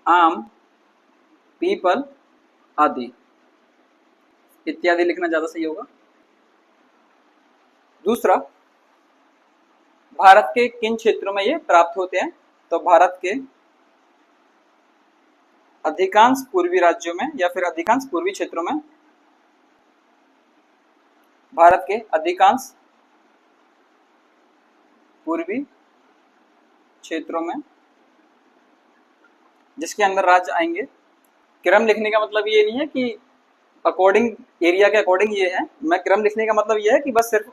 आम, पीपल आदि इत्यादि लिखना ज्यादा सही होगा। दूसरा, भारत के किन क्षेत्रों में ये प्राप्त होते हैं। तो भारत के अधिकांश पूर्वी राज्यों में या फिर अधिकांश पूर्वी क्षेत्रों में, भारत के अधिकांश पूर्वी क्षेत्रों में, जिसके अंदर राज्य आएंगे। क्रम लिखने का मतलब ये नहीं है कि अकॉर्डिंग एरिया के अकॉर्डिंग ये है, मैं क्रम लिखने का मतलब ये है कि बस सिर्फ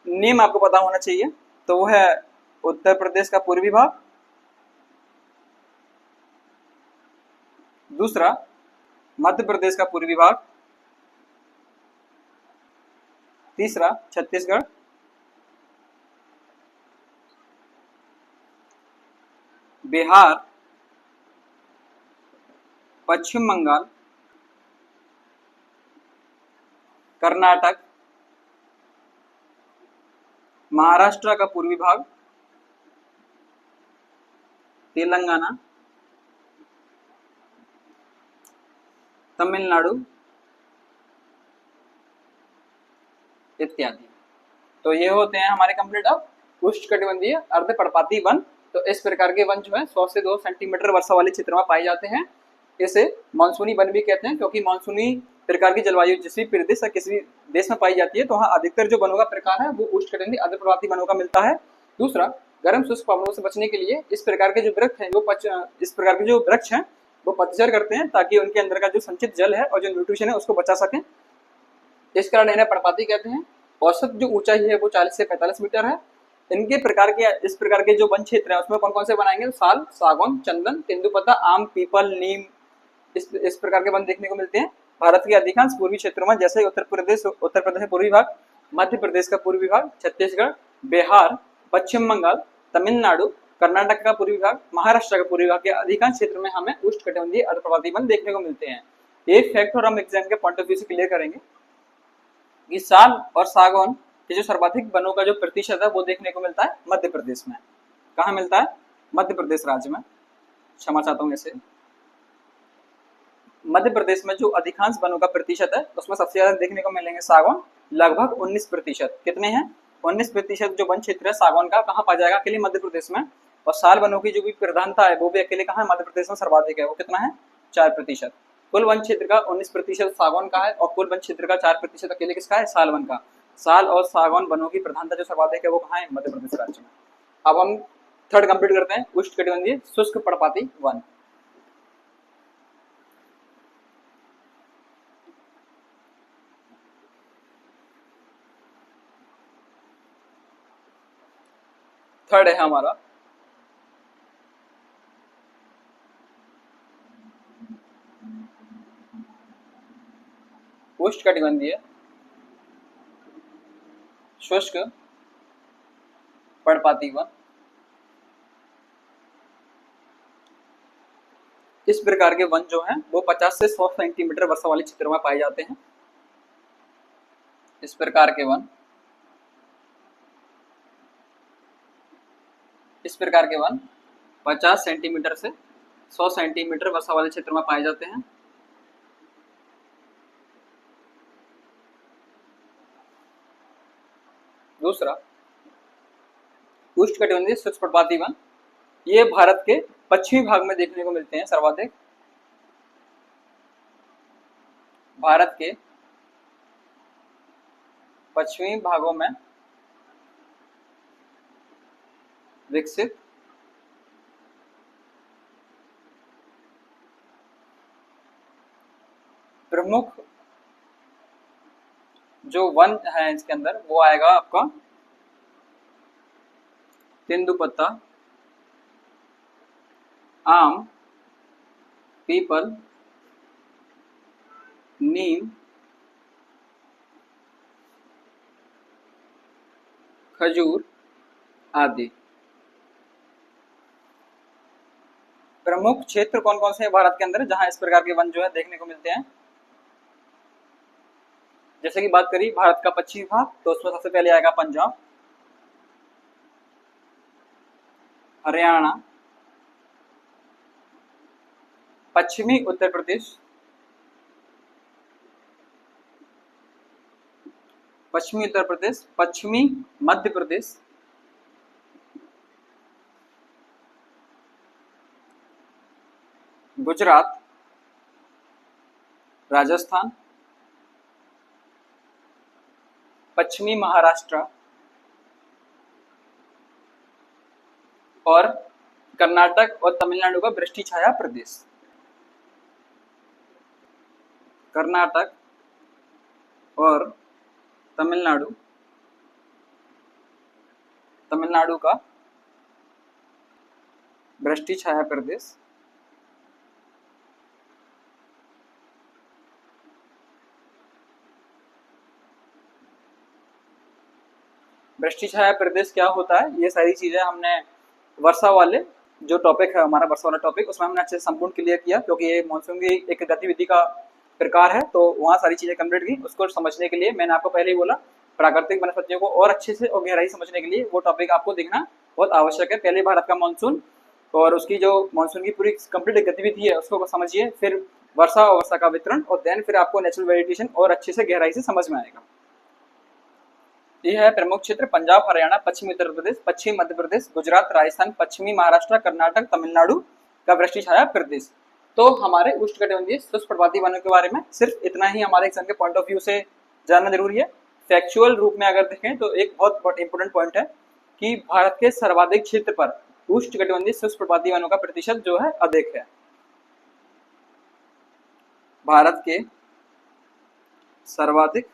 नेम आपको पता होना चाहिए। तो वो है उत्तर प्रदेश का पूर्वी भाग, दूसरा मध्य प्रदेश का पूर्वी भाग, तीसरा छत्तीसगढ़, बिहार, पश्चिम बंगाल, कर्नाटक, महाराष्ट्र का पूर्वी भाग, तेलंगाना, तमिलनाडु इत्यादि। तो ये होते हैं हमारे कंप्लीट ऑफ उष्णकटिबंधीय अर्धपर्णपाती वन। तो इस प्रकार के वन जो है 100 से 200 सेंटीमीटर वर्षा वाले क्षेत्र में पाए जाते हैं। इसे मानसूनी वन भी कहते हैं, क्योंकि मानसूनी प्रकार की जलवायु जिस भी प्रदेश या किसी देश में पाई जाती है तो वहाँ अधिकतर जो वनों का प्रकार है वो उष्णकटिबंधीय अर्धपर्णपाती वनों का मिलता है। दूसरा, गर्म शुष्क हवाओं से बचने के लिए इस प्रकार के जो वृक्ष हैं इस प्रकार के जो वृक्ष हैं वो पतझड़ करते हैं ताकि उनके अंदर का जो संचित जल है और जो न्यूट्रिशन है उसको बचा सकें। इस कारण इन्हें पर्णपाती कहते हैं। औसत जो ऊंचाई है वो 40 से 45 मीटर है। इस प्रकार के जो वन क्षेत्र है उसमें कौन कौन से बनाएंगे? साल, सागौन, चंदन, तेंदुपत्ता, आम, पीपल, नीम, इस प्रकार के वन देखने को मिलते हैं। भारत के अधिकांश पूर्वी क्षेत्रों में, जैसे उत्तर प्रदेश का पूर्वी भाग, मध्य प्रदेश का पूर्वी भाग, छत्तीसगढ़, बिहार, पश्चिम बंगाल, तमिलनाडु, कर्नाटक का पूर्वी भाग, महाराष्ट्र का पूर्वी भाग के अधिकांश क्षेत्र में हमें उष्णकटिबंधीय अर्धपर्वतीय वन देखने को मिलते हैं। एक फैक्ट और हम एग्जाम के पॉइंट ऑफ व्यू से क्लियर करेंगे कि साल और सागौन के जो सर्वाधिक वनों का जो प्रतिशत है वो देखने को मिलता है मध्य प्रदेश में। कहाँ मिलता है? मध्य प्रदेश राज्य में। क्षमा चाहता हूँ ऐसे। मध्य प्रदेश में जो अधिकांश वनों का प्रतिशत है उसमें सबसे ज्यादा देखने को मिलेंगे सागौन, लगभग 19%। कितने हैं? 19% जो वन क्षेत्र है सागौन का कहाँ पाया जाएगा? अकेले मध्य प्रदेश में। और साल वनों की जो भी प्रधानता है वो भी अकेले कहाँ है? मध्य प्रदेश में सर्वाधिक है। वो कितना है? 4%। कुल वन क्षेत्र का 19% सागौन का है और कुल वन क्षेत्र का 4% अकेले किसका है? साल वन का। साल और सागौन वनों की प्रधानता जो सर्वाधिक है वो कहाँ है? मध्य प्रदेश राज्य में। अब हम थर्ड कंप्लीट करते हैं, उष्णकटिबंधीय शुष्क पर्णपाती वन। थर्ड है हमारा उष्णकटिबंधीय शुष्क पर्णपाती वन। इस प्रकार के वन जो हैं वो 50 से 100 सेंटीमीटर वर्षा वाले क्षेत्रों में पाए जाते हैं। इस प्रकार के वन 50 सेंटीमीटर से 100 सेंटीमीटर वर्षा वाले क्षेत्र में पाए जाते हैं। दूसरा उष्णकटिबंधीय शुष्क पर्णपाती वन, ये भारत के पश्चिमी भाग में देखने को मिलते हैं सर्वाधिक। भारत के पश्चिमी भागों में विकसित प्रमुख जो वन है इसके अंदर वो आएगा आपका तेंदुपत्ता, आम, पीपल, नीम, खजूर आदि। प्रमुख क्षेत्र कौन कौन से हैं भारत के अंदर जहां इस प्रकार के वन जो है देखने को मिलते हैं? जैसे कि बात करी भारत का पश्चिमी भाग, तो उसमें सबसे पहले आएगा पंजाब, हरियाणा, पश्चिमी उत्तर प्रदेश, पश्चिमी उत्तर प्रदेश, पश्चिमी मध्य प्रदेश, गुजरात, राजस्थान, पश्चिमी महाराष्ट्र और कर्नाटक और तमिलनाडु का वृष्टि छाया प्रदेश। कर्नाटक और तमिलनाडु का वृष्टि छाया प्रदेश। वृष्टि छाया प्रदेश क्या होता है? ये सारी चीजें हमने वर्षा वाले जो टॉपिक है हमारा वर्षा वाला टॉपिक उसमें हमने अच्छे से संपूर्ण क्लियर किया, क्योंकि ये मानसून की एक गतिविधि का प्रकार है तो वहाँ सारी चीजें कंप्लीट की। उसको समझने के लिए मैंने आपको पहले ही बोला प्राकृतिक वनस्पतियों को और अच्छे से और गहराई समझने के लिए वो टॉपिक आपको देखना बहुत आवश्यक है। पहले भारत का मानसून और उसकी जो मानसून की पूरी कंप्लीट गतिविधि है उसको समझिए, फिर वर्षा और वर्षा का वितरण, और देन फिर आपको नेचुरल वेजिटेशन और अच्छे से गहराई से समझ में आएगा। ये है प्रमुख क्षेत्र पंजाब, हरियाणा, पश्चिमी उत्तर प्रदेश, पश्चिमी मध्य प्रदेश, गुजरात, राजस्थान, पश्चिमी महाराष्ट्र, कर्नाटक, तमिलनाडु का वृष्टि छाया प्रदेश। तो हमारे उष्णकटिबंधीय शुष्क पर्वतीय वनों के बारे में सिर्फ इतना ही हमारे एग्जाम के पॉइंट ऑफ व्यू से जानना जरूरी है। फैक्चुअल रूप में अगर देखें तो एक बहुत इंपॉर्टेंट पॉइंट है कि भारत के सर्वाधिक क्षेत्र पर उष्णकटिबंधीय शुष्क पर्वतीय वनों का प्रतिशत जो है अधिक है। भारत के सर्वाधिक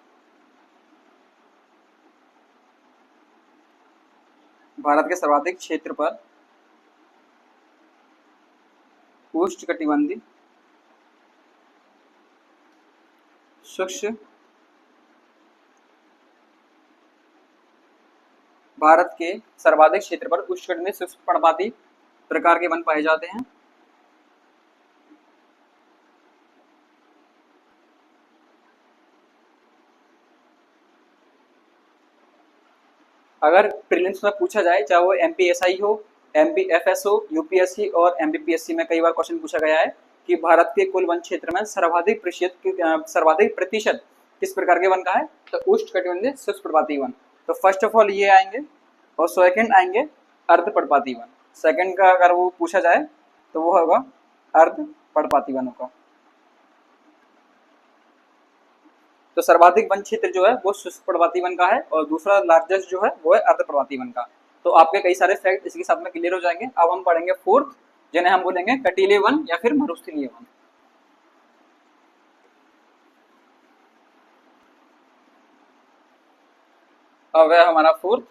क्षेत्र पर उष्णकटिबंधीय शुष्क भारत के सर्वाधिक क्षेत्र पर उष्णकटिबंधीय शुष्क पर्वतीय प्रकार के वन पाए जाते हैं। अगर प्रीलिम्स में पूछा जाए, चाहे वो एमपीएसआई हो, एमपीएफएस हो, यूपीएससी और एमपीपीएससी में कई बार क्वेश्चन पूछा गया है कि भारत के कुल वन क्षेत्र में सर्वाधिक प्रतिशत किस प्रकार के वन का है, तो उष्णकटिबंधीय शुष्क पर्वतीय वन। तो फर्स्ट ऑफ ऑल ये आएंगे और सेकंड आएंगे अर्धपर्णपाती वन। सेकंड का अगर वो पूछा जाए तो वो होगा अर्धपर्णपाती वनों का। तो सर्वाधिक वन क्षेत्र जो है वो शुष्क पर्वतीय वन का है और दूसरा लार्जेस्ट जो है वो है अर्धपर्णपाती वन का। तो आपके कई सारे फैक्ट इसके साथ में क्लियर हो जाएंगे। अब हम पढ़ेंगे फोर्थ, जिन्हें हम बोलेंगे कटीले वन या फिर मरुस्थलीय वन। अब है हमारा फोर्थ,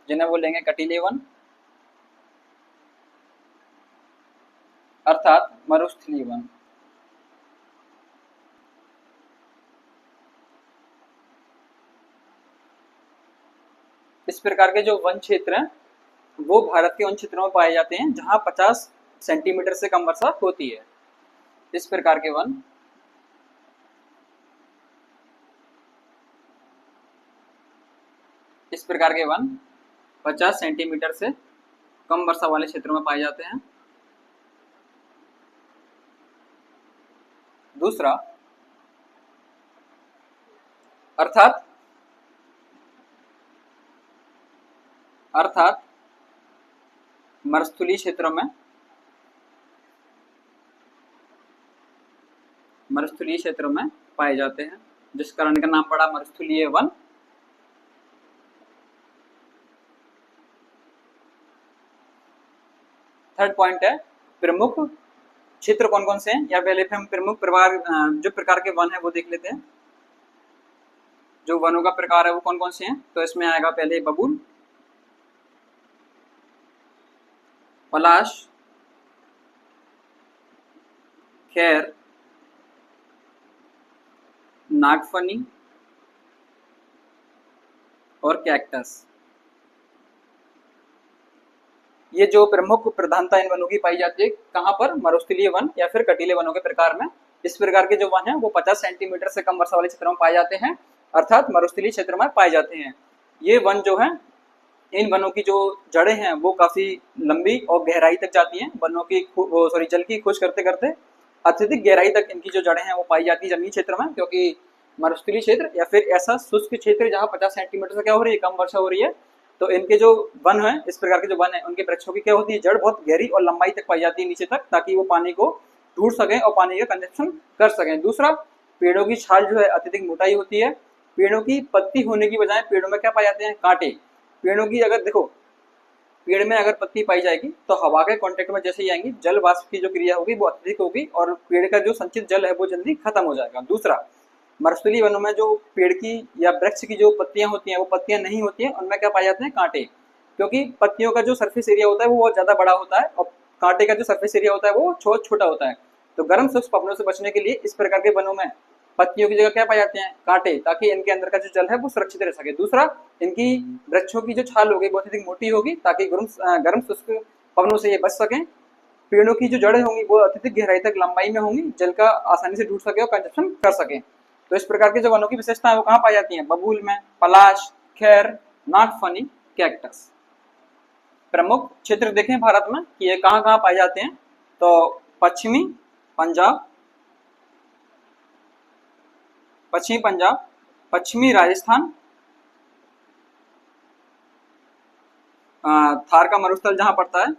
जिन्हें बोलेंगे कटीले वन अर्थात मरुस्थलीय वन। इस प्रकार के जो वन क्षेत्र हैं वो भारत के उन क्षेत्रों में पाए जाते हैं जहां 50 सेंटीमीटर से कम वर्षा होती है। इस प्रकार के वन इस प्रकार के वन 50 सेंटीमीटर से कम वर्षा वाले क्षेत्रों में पाए जाते हैं। दूसरा अर्थात मरुस्थलीय क्षेत्रों में पाए जाते हैं, जिस कारण का नाम पड़ा मरुस्थलीय वन। थर्ड पॉइंट है प्रमुख क्षेत्र कौन कौन से हैं, या पहले हम प्रमुख जो प्रकार के वन है वो देख लेते हैं। जो वनों का प्रकार है वो कौन कौन से हैं, तो इसमें आएगा पहले बबूल, पलाश, खैर, नागफनी और कैक्टस। ये जो प्रमुख प्रधानता इन वनों की पाई जाती है कहाँ पर, मरुस्थलीय वन या फिर कटीले वनों के प्रकार में। इस प्रकार के जो वन है वो 50 सेंटीमीटर से कम वर्षा वाले क्षेत्रों में पाए जाते हैं, अर्थात मरुस्थलीय क्षेत्र में पाए जाते हैं। ये वन जो है, इन वनों की जो जड़ें हैं वो काफी लंबी और गहराई तक जाती हैं। वनों की जल की खोज करते करते अत्यधिक गहराई तक इनकी जो जड़ें हैं वो पाई जाती है जमीनी क्षेत्र में, क्योंकि मरुस्थलीय क्षेत्र या फिर ऐसा शुष्क क्षेत्र जहाँ 50 सेंटीमीटर से क्या हो रही है, कम वर्षा हो रही है। तो इनके जो वन है, इस प्रकार के जो वन है, उनके वृक्षों की क्या होती है, जड़ बहुत गहरी और लंबाई तक पाई जाती है नीचे तक, ताकि वो पानी को ढूंढ सकें और पानी का कंजप्शन कर सकें। दूसरा, पेड़ों की छाल जो है अत्यधिक मोटाई होती है। पेड़ों की पत्ती होने की बजाय पेड़ों में क्या पाए जाते हैं, कांटे। पेड़ों की अगर देखो, पेड़ में अगर पत्ती पाई जाएगी तो हवा के कांटेक्ट में जैसे ही आएंगी, जल वाष्प की जो क्रिया होगी वो अत्यधिक होगी और पेड़ का जो संचित जल है वो जल्दी खत्म हो जाएगा। दूसरा, मरुस्थलीय वनों में जो पेड़ की या वृक्ष की जो पत्तियां होती हैं वो पत्तियां नहीं होती हैं, उनमें क्या पाए जाते हैं, कांटे। क्योंकि पत्तियों का जो सरफेस एरिया होता है वो बहुत ज्यादा बड़ा होता है और कांटे का जो सरफेस एरिया होता है वो छोटा होता है। तो गर्म शुष्क पवनों से बचने के लिए इस प्रकार के वनों में पत्तियों की जगह क्या पाए जाते हैं, कांटे, ताकि इनके अंदर का जो जल है वो सुरक्षित रह सके। दूसरा, इनकी वृक्षों की जो छाल होगी बहुत अधिक मोटी होगी, ताकि गर्म शुष्क पवनों से ये बच सकें। पेड़ों की जो जड़ें होंगी वो अत्यधिक गहराई तक लंबाई में होंगी, जल का आसानी से ढूंढ सके और कंजप्शन कर सके। तो इस प्रकार के जो वनों की विशेषताएं वो कहाँ पाई जाती हैं, बबूल में, पलाश, खैर, नागफनी, कैक्टस। प्रमुख क्षेत्र देखें भारत में कि ये कहाँ कहाँ पाए जाते हैं, तो पश्चिमी पंजाब, पश्चिमी राजस्थान, थार का मरुस्थल जहां पड़ता है,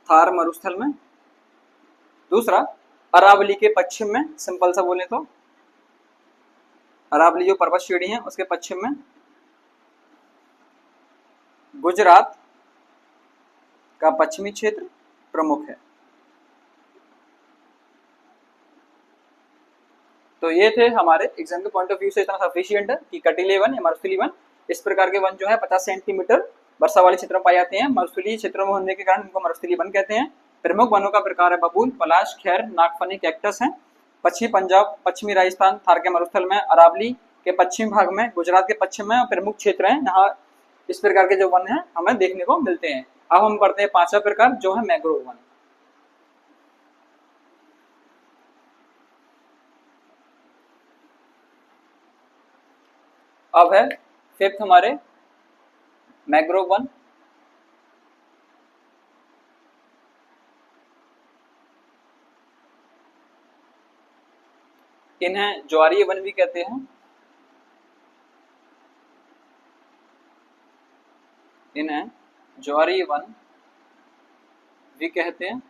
थार मरुस्थल में। दूसरा, अरावली के पश्चिम में, सिंपल सा बोले तो अरावली जो पर्वत श्रेणी है उसके पश्चिम में। गुजरात का पश्चिमी क्षेत्र प्रमुख है। तो ये थे हमारे एग्जाम के पॉइंट ऑफ व्यू से इतना सफिशिएंट है कि कटीले वन या मरुस्थलीय वन, इस प्रकार के वन जो है 50 सेंटीमीटर वर्षा वाले क्षेत्रों में पाए जाते हैं। मरुस्थलीय क्षेत्रों में होने के कारण इनको मरुस्थलीय वन कहते हैं। प्रमुख वनों का प्रकार है बबूल, पलाश, खैर, नागफनी, कैक्टस है। पश्चिमी पंजाब, पश्चिमी राजस्थान, थार के मरुस्थल में, अरावली के पश्चिम भाग में, गुजरात के पश्चिम में प्रमुख क्षेत्र हैं। यहाँ इस प्रकार के जो वन है हमें देखने को मिलते हैं। अब हम पढ़ते हैं पांचवा प्रकार जो है मैंग्रोव वन। अब है फिफ्थ हमारे मैंग्रोव वन। इन्हें ज्वारीय वन भी कहते हैं। इन्हें ज्वारीय वन भी कहते हैं।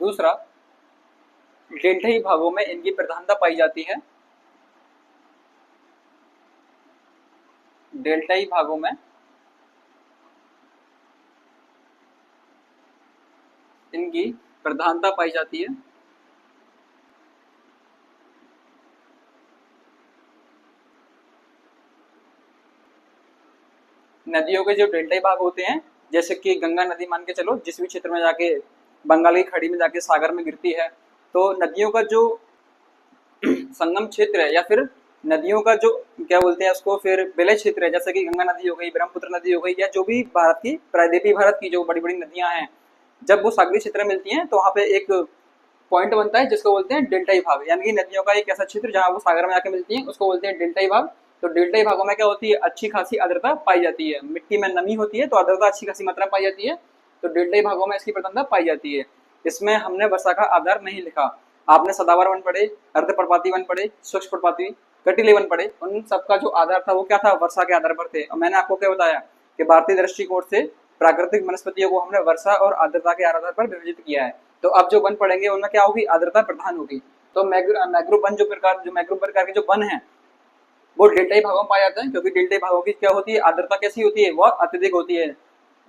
दूसरा, डेल्टाई भागों में इनकी प्रधानता पाई जाती है। डेल्टाई भागों में इनकी प्रधानता पाई जाती है। नदियों के जो डेल्टाई भाग होते हैं, जैसे कि गंगा नदी मान के चलो, जिस भी क्षेत्र में जाके बंगाल की खाड़ी में जाके सागर में गिरती है, तो नदियों का जो संगम क्षेत्र है या फिर नदियों का जो क्या बोलते हैं उसको फिर विलय क्षेत्र है, जैसे कि गंगा नदी हो गई, ब्रह्मपुत्र नदी हो गई, या जो भी भारत की प्रायद्वीपीय भारत की जो बड़ी बड़ी नदियां हैं, जब वो सागरीय क्षेत्र में मिलती हैं तो वहाँ पे एक पॉइंट बनता है जिसको बोलते हैं डेल्टाई भाग, यानी कि नदियों का एक ऐसा क्षेत्र जहाँ वो सागर में आके मिलती है उसको बोलते हैं डेल्टाई भाग। तो डेल्टाई भागों में क्या होती है, अच्छी खासी आर्द्रता पाई जाती है, मिट्टी में नमी होती है तो आर्द्रता अच्छी खासी मात्रा पाई जाती है, तो डेल्टाई भागों में इसकी प्रधानता पाई जाती है। इसमें हमने वर्षा का आधार नहीं लिखा। आपने सदाबहार वन पढ़े, अर्धपर्णपाती वन पढ़े, शुष्क पर्णपाती, कटीले वन पढ़े, उन सबका जो आधार था वो क्या था, वर्षा के आधार पर थे। और मैंने आपको क्या बताया कि भारतीय दृष्टिकोण से प्राकृतिक वनस्पतियों को हमने वर्षा और आर्द्रता के आधार पर विभाजित किया है। तो अब जो वन पढ़ेंगे उनमें क्या होगी, आर्द्रता प्रधान होगी। तो मैंग्रोव वन जो मैंग्रोव प्रकार के जो वन है वो डेल्टाई भागों में पाए जाते हैं, क्योंकि डेल्टाई भागों की क्या होती है, आर्द्रता कैसी होती है, वह अत्यधिक होती है।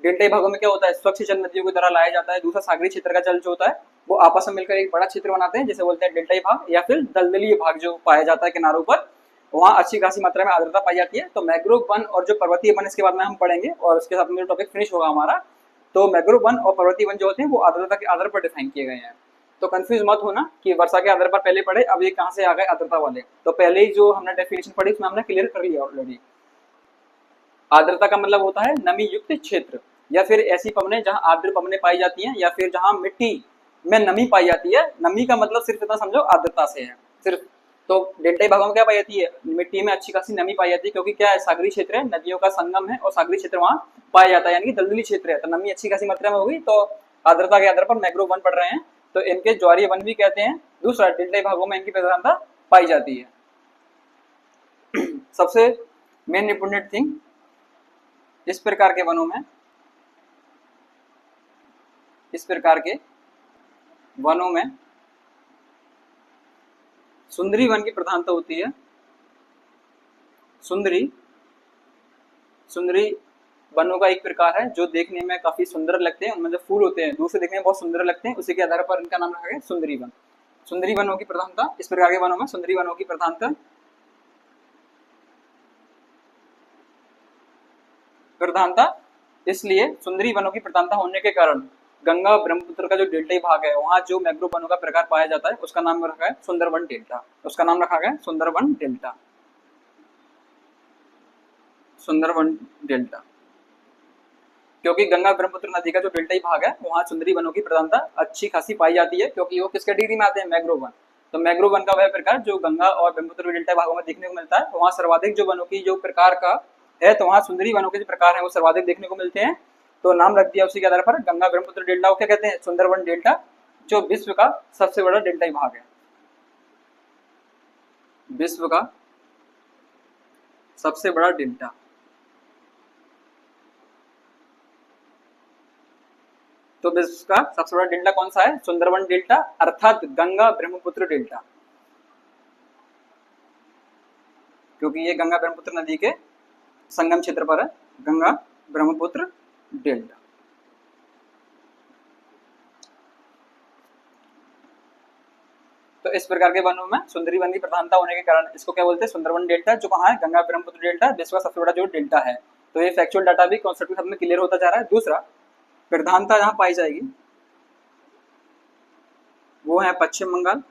डेल्टाई भागों में क्या होता है, स्वच्छ जल नदियों की तरह लाया जाता है। दूसरा, सागरीय क्षेत्र का जल जो होता है वो आपस में मिलकर एक बड़ा क्षेत्र बनाते हैं जिसे बोलते हैं डेल्टाई भाग, या फिर दलदलीय भाग जो पाया जाता है किनारों पर, वहाँ अच्छी खासी मात्रा में आर्द्रता पाई जाती है। तो मैंग्रोव वन और जो पर्वतीय वन इसके बाद में हम पढ़ेंगे और उसके साथ में टॉपिक फिनिश होगा हमारा। तो मैंग्रोव वन और पर्वतीय वन जो होते हैं वो आर्द्रता के आधार पर डिफाइन किए गए हैं। तो कंफ्यूज मत होना कि वर्षा के आधार पर पहले पढ़े, अब ये कहाँ से आ गए आर्द्रता वाले। तो पहले ही जो हमने डेफिनेशन पढ़ी उसमें हमने क्लियर कर लिया ऑलरेडी। आर्द्रता का मतलब होता है नमी युक्त क्षेत्र, या फिर ऐसी पवनें जहां आर्द्र पवनें पाई जाती हैं, या फिर जहां मिट्टी में नमी पाई जाती है। नमी का मतलब सिर्फ इतना समझो आर्द्रता से है सिर्फ। तो डेल्टाई भागों में क्या पाई जाती है, मिट्टी में अच्छी खासी नमी पाई जाती है, क्योंकि क्या है, सागरीय क्षेत्र है, नदियों का संगम है और सागरीय क्षेत्र वहां पाया जाता है, यानी कि दलदली क्षेत्र है, तो नमी अच्छी खासी मात्रा में होगी। तो आर्द्रता के आधार पर मैंग्रोव वन पढ़ रहे हैं, तो इनके ज्वारीय वन भी कहते हैं। दूसरा, डेल्टाई भागों में इनकी प्रधानता पाई जाती है। सबसे मेन इंपोर्टेंट थिंग, इस प्रकार के वनों में, इस प्रकार के वनों में सुंदरी वन की प्रधानता होती है। सुंदरी वनों का एक प्रकार है जो देखने में काफी सुंदर लगते हैं, उनमें जो फूल होते हैं दूर से देखने में बहुत सुंदर लगते हैं, उसी के आधार पर इनका नाम रखा गया सुंदरी वन। सुंदरी वनों की प्रधानता, इस प्रकार के वनों में सुंदरी वनों की प्रधानता इसलिए सुंदरी वनों की प्रधानता होने के कारण गंगा ब्रह्मपुत्र का जो डेल्टाई भाग है वहां जो मैंग्रोव वनों का प्रकार पाया जाता है उसका नाम रखा है सुंदरवन डेल्टा। उसका नाम रखा गया सुंदरवन डेल्टा। सुंदरवन डेल्टा, क्योंकि गंगा ब्रह्मपुत्र नदी का जो डेल्टाई भाग है वहां सुंदरी वनों की प्रधानता अच्छी खासी पाई जाती है, क्योंकि वो किस कैटेगरी में आते हैं, मैंग्रोव वन। तो मैंग्रोव वन का वह प्रकार जो गंगा और ब्रह्मपुत्र डेल्टाई भागों में देखने को मिलता है, तो वहाँ सर्वाधिक जो वनों की जो प्रकार का है, तो वहाँ सुंदरी वनों के जो प्रकार है वो सर्वाधिक देखने को मिलते हैं। तो नाम रख दिया उसी के आधार पर, गंगा ब्रह्मपुत्र डेल्टा को क्या कहते हैं, सुंदरवन डेल्टा, जो विश्व का सबसे बड़ा डेल्टाई भाग है, विश्व का सबसे बड़ा डेल्टा। तो विश्व का सबसे बड़ा डेल्टा कौन सा है, सुंदरवन डेल्टा, अर्थात गंगा ब्रह्मपुत्र डेल्टा। क्योंकि ये गंगा ब्रह्मपुत्र नदी के संगम क्षेत्र पर है, गंगा ब्रह्मपुत्र डेल्टा। तो इस प्रकार के वनों में सुंदरी वन की प्रधानता होने के कारण इसको क्या बोलते हैं, सुंदरवन डेल्टा, जो कहाँ है, गंगा ब्रह्मपुत्र डेल्टा, विश्व का सबसे बड़ा जो डेल्टा है। तो ये फैक्चुअल डाटा भी कॉन्सेप्ट के साथ में क्लियर होता जा रहा है। दूसरा, प्रधानता जहाँ पाई जाएगी वो है पश्चिम बंगाल।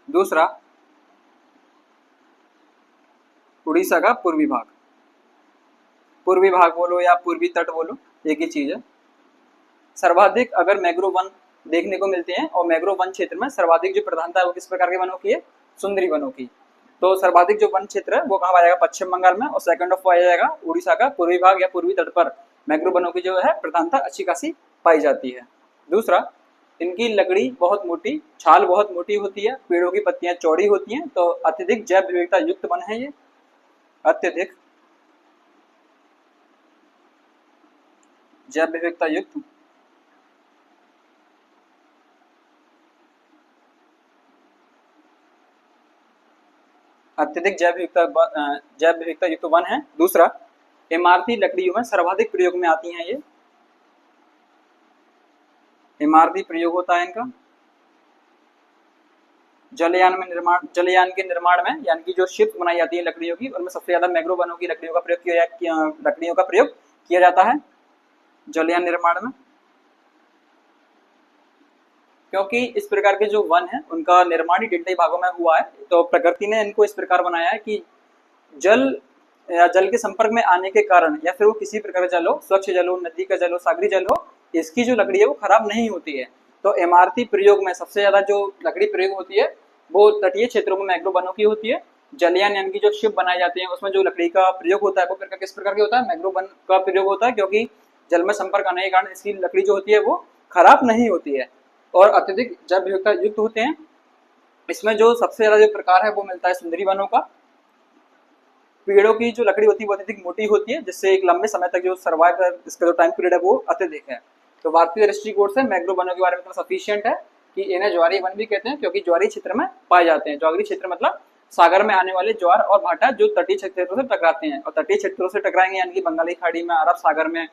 दूसरा, उड़ीसा का पूर्वी भाग, पूर्वी भाग बोलो या पूर्वी तट बोलो, एक ही चीज है। सर्वाधिक अगर मैंग्रोव वन देखने को मिलते हैं, और मैंग्रोव वन क्षेत्र में सर्वाधिक जो प्रधानता है वो किस प्रकार के वनों की है, सुंदरी वनों की। तो सर्वाधिक जो वन क्षेत्र है वो कहाँ पाया जाएगा, पश्चिम बंगाल में, और सेकंड ऑफ पाया जाएगा उड़ीसा का पूर्वी भाग या पूर्वी तट पर मैंग्रोव वनों की जो है प्रधानता अच्छी खासी पाई जाती है। दूसरा, इनकी लकड़ी बहुत मोटी, छाल बहुत मोटी होती है, पेड़ों की पत्तियां चौड़ी होती हैं, तो अत्यधिक जैव विविधता युक्त वन है ये, अत्यधिक जैव विविधता युक्त अत्यधिक जैव विविधता युक्त वन है। दूसरा, इमारती लकड़ियों में सर्वाधिक प्रयोग में आती हैं ये, इमारती प्रयोग होता है इनका। जलयान के निर्माण में, यानी कि जो शिप बनाई जाती है लकड़ियों की, उनमें सबसे ज्यादा मैंग्रोव वनों की लकड़ियों का प्रयोग किया जाता है जलयान निर्माण में। क्योंकि इस प्रकार के जो वन है उनका निर्माण ही डेल्टाई भागों में हुआ है, तो प्रकृति ने इनको इस प्रकार बनाया है कि जल या जल के संपर्क में आने के कारण, या फिर वो किसी प्रकार का जल हो, स्वच्छ जल हो, नदी का जल हो, सागरी जल हो, इसकी जो लकड़ी है वो खराब नहीं होती है। तो इमारती प्रयोग में सबसे ज्यादा जो लकड़ी प्रयोग होती है वो तटीय क्षेत्रों में मैंग्रोव वनों की होती है। जलयान यानी कि जो शिप बनाए जाते हैं उसमें जो लकड़ी का प्रयोग होता है वो किस प्रकार के होता है, मैंग्रोव वन का प्रयोग होता है, क्योंकि जल में संपर्क आने के कारण इसकी लकड़ी जो होती है वो खराब नहीं होती है और अत्यधिक जैव विविधता युक्त होते हैं। इसमें जो सबसे ज्यादा जो प्रकार है वो मिलता है सुंदरी वनों का। पेड़ों की जो लकड़ी होती है वो अत्यधिक मोटी होती है, जिससे एक लंबे समय तक जो सर्वाइव है, इसका जो टाइम पीरियड है वो अत्यधिक है। तो भारतीय दृष्टिकोण से मैंग्रोव वनों के बारे में इतना सफिशियंट है कि इन्हें ज्वारीय वन भी कहते हैं, क्योंकि ज्वारीय क्षेत्र में पाए जाते हैं। ज्वारीय क्षेत्र मतलब सागर में आने वाले ज्वार और भाटा जो तटीय क्षेत्रों से टकराते हैं, और तटीय क्षेत्रों से टकराएंगे यानी कि बंगाली खाड़ी में, अरब सागर में,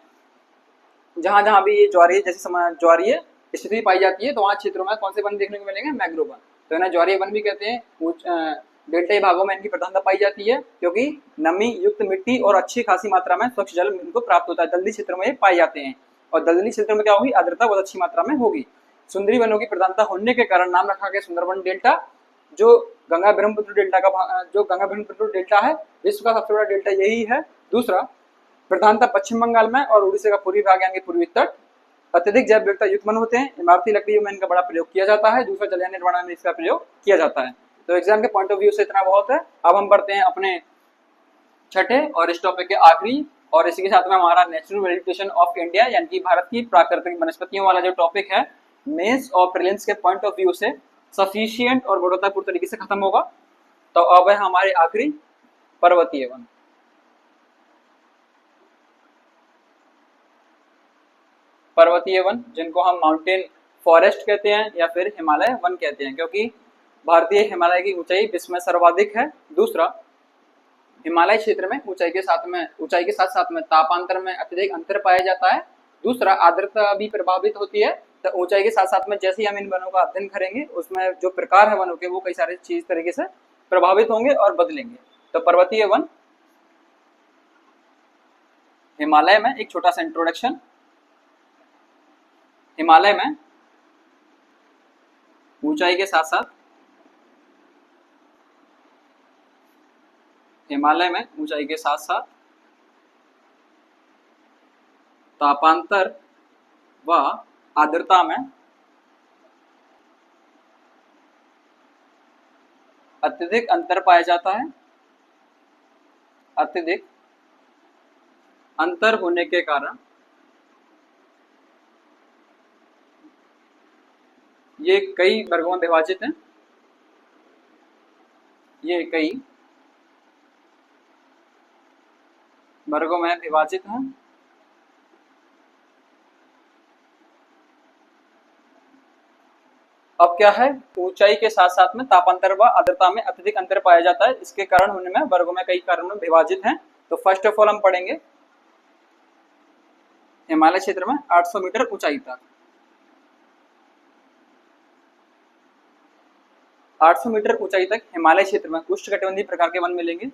जहां जहां भी ये ज्वारीय स्थिति पाई जाती है, तो वहां क्षेत्रों में कौन से वन देखने को मिलेंगे, मैंग्रोव वन। तो इन्हें ज्वारीय वन भी कहते हैं। डेल्टाई भागों में इनकी प्रधानता पाई जाती है, क्योंकि नमी युक्त मिट्टी और अच्छी खासी मात्रा में स्वच्छ जल इनको प्राप्त होता है। दलदली क्षेत्रों में ये पाए जाते हैं, और दलदली क्षेत्र में क्या होगी, आर्द्रता बहुत अच्छी मात्रा में होगी। सुंदरी वनों की प्रधानता होने के कारण नाम रखा गया सुंदरवन डेल्टा, जो गंगा ब्रह्मपुत्र डेल्टा है, विश्व का सबसे बड़ा डेल्टा यही है। दूसरा, प्रधानता पश्चिम बंगाल में और उड़ीसा का पूर्वी भाग यानी पूर्वी तट, अत्यधिक जैव विविधता युक्त वन होते हैं। इमारती लकड़ियों में इनका बड़ा प्रयोग किया जाता है। दूसरा, जलयान निर्माण में इसका प्रयोग किया जाता है। तो एग्जाम के पॉइंट ऑफ व्यू से इतना बहुत है। अब हम बढ़ते हैं अपने छठे और इस टॉपिक के आखिरी, और इसी के साथ में हमारा नेचुरल वेजिटेशन ऑफ इंडिया यानी कि भारत की प्राकृतिक वनस्पतियों वाला जो टॉपिक है, मेंस और प्रीलिम्स के पॉइंट ऑफ व्यू से सफिशिएंट और गुणवत्तापूर्ण तरीके से खत्म होगा। तो अब है हमारे आखिरी, पर्वतीय वन। पर्वतीय वन, जिनको हम माउंटेन फॉरेस्ट कहते हैं या फिर हिमालय वन कहते हैं, क्योंकि भारतीय हिमालय की ऊंचाई विश्व में सर्वाधिक है। दूसरा, हिमालय क्षेत्र में ऊंचाई के साथ साथ में तापांतर में अत्यधिक अंतर पाया जाता है। दूसरा, आर्द्रता भी प्रभावित होती है। तो ऊंचाई के साथ साथ में जैसे ही हम इन वनों का अध्ययन करेंगे, उसमें जो प्रकार है वनों के वो कई सारे चीज तरीके से प्रभावित होंगे और बदलेंगे। तो पर्वतीय वन, हिमालय में एक छोटा सा इंट्रोडक्शन। हिमालय में ऊंचाई के साथ साथ तापांतर व आर्द्रता में अत्यधिक अंतर पाया जाता है। अत्यधिक अंतर होने के कारण ये कई वर्गों में विभाजित हैं। ये कई वर्गों में विभाजित हैं। अब क्या है, ऊंचाई के साथ साथ में तापांतर व आर्द्रता में अत्यधिक अंतर पाया जाता है। इसके कारण होने में वर्गों में कई कारणों में विभाजित हैं। तो फर्स्ट ऑफ ऑल हम पढ़ेंगे हिमालय क्षेत्र में 800 मीटर ऊंचाई तक। 800 मीटर ऊंचाई तक हिमालय क्षेत्र में उष्णकटिबंधीय प्रकार के वन मिलेंगे।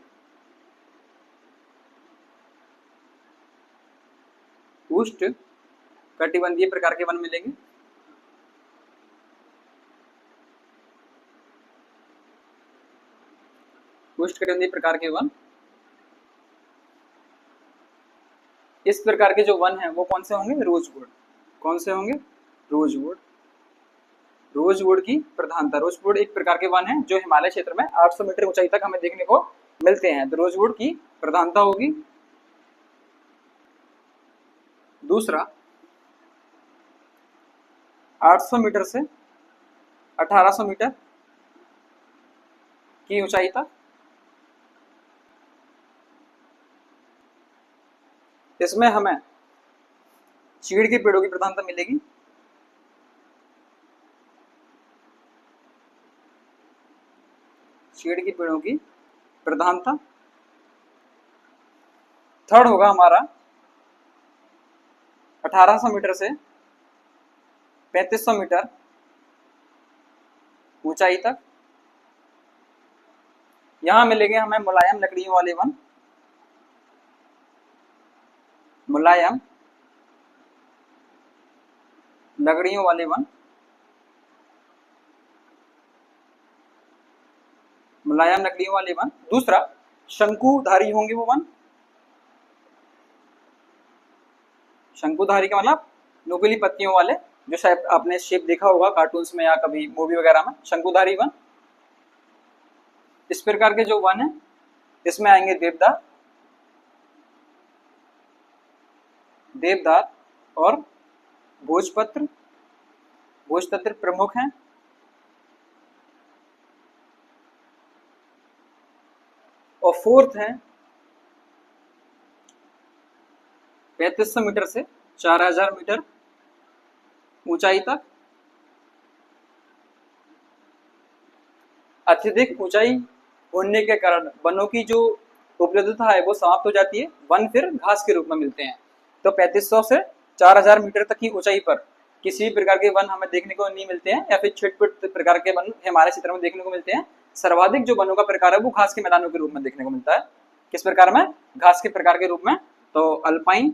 उष्णकटिबंधीय प्रकार के वन मिलेंगे। उष्णकटिबंधीय प्रकार के वन, इस प्रकार के जो वन हैं वो कौन से होंगे, रोजवुड। कौन से होंगे, रोजवुड। रोजवुड की प्रधानता, रोजवुड एक प्रकार के वन हैं जो हिमालय क्षेत्र में 800 मीटर ऊंचाई तक हमें देखने को मिलते हैं। तो रोजवुड की प्रधानता होगी। दूसरा, 800 मीटर से 1800 मीटर की ऊंचाई तक इसमें हमें चीड़ के पेड़ों की प्रधानता मिलेगी। चीड़ के पेड़ों की प्रधानता। थर्ड होगा हमारा 1800 मीटर से 3500 मीटर ऊंचाई तक। यहां मिलेंगे हमें मुलायम लकड़ियों वाले वन। मुलायम लकड़ियों वाले वन, मुलायम लकड़ियों वाले वन। दूसरा, शंकुधारी होंगे वो वन। शंकुधारी का मतलब नुकीली पत्तियों वाले, जो शायद आपने शेप देखा होगा कार्टून्स में या कभी मूवी वगैरह में, शंकुधारी वन। इस प्रकार के जो वन है इसमें आएंगे देवदार, देवदार और भोजपत्र। भोजपत्र प्रमुख हैं। और फोर्थ है 3500 मीटर से 4000 मीटर ऊंचाई तक। अत्यधिक ऊंचाई होने के कारण वनों की जो उपलब्धता है वो समाप्त हो जाती है। वन फिर घास के रूप में मिलते हैं। तो 3500 से 4000 मीटर तक की ऊंचाई पर किसी प्रकार के वन हमें देखने को नहीं मिलते हैं, या फिर छिटपुट प्रकार के वन हमारे क्षेत्र में देखने को मिलते हैं। सर्वाधिक जो वनों का प्रकार है वो घास के मैदानों के रूप में देखने को मिलता है। किस प्रकार में, घास के प्रकार के रूप में। तो अल्पाइन,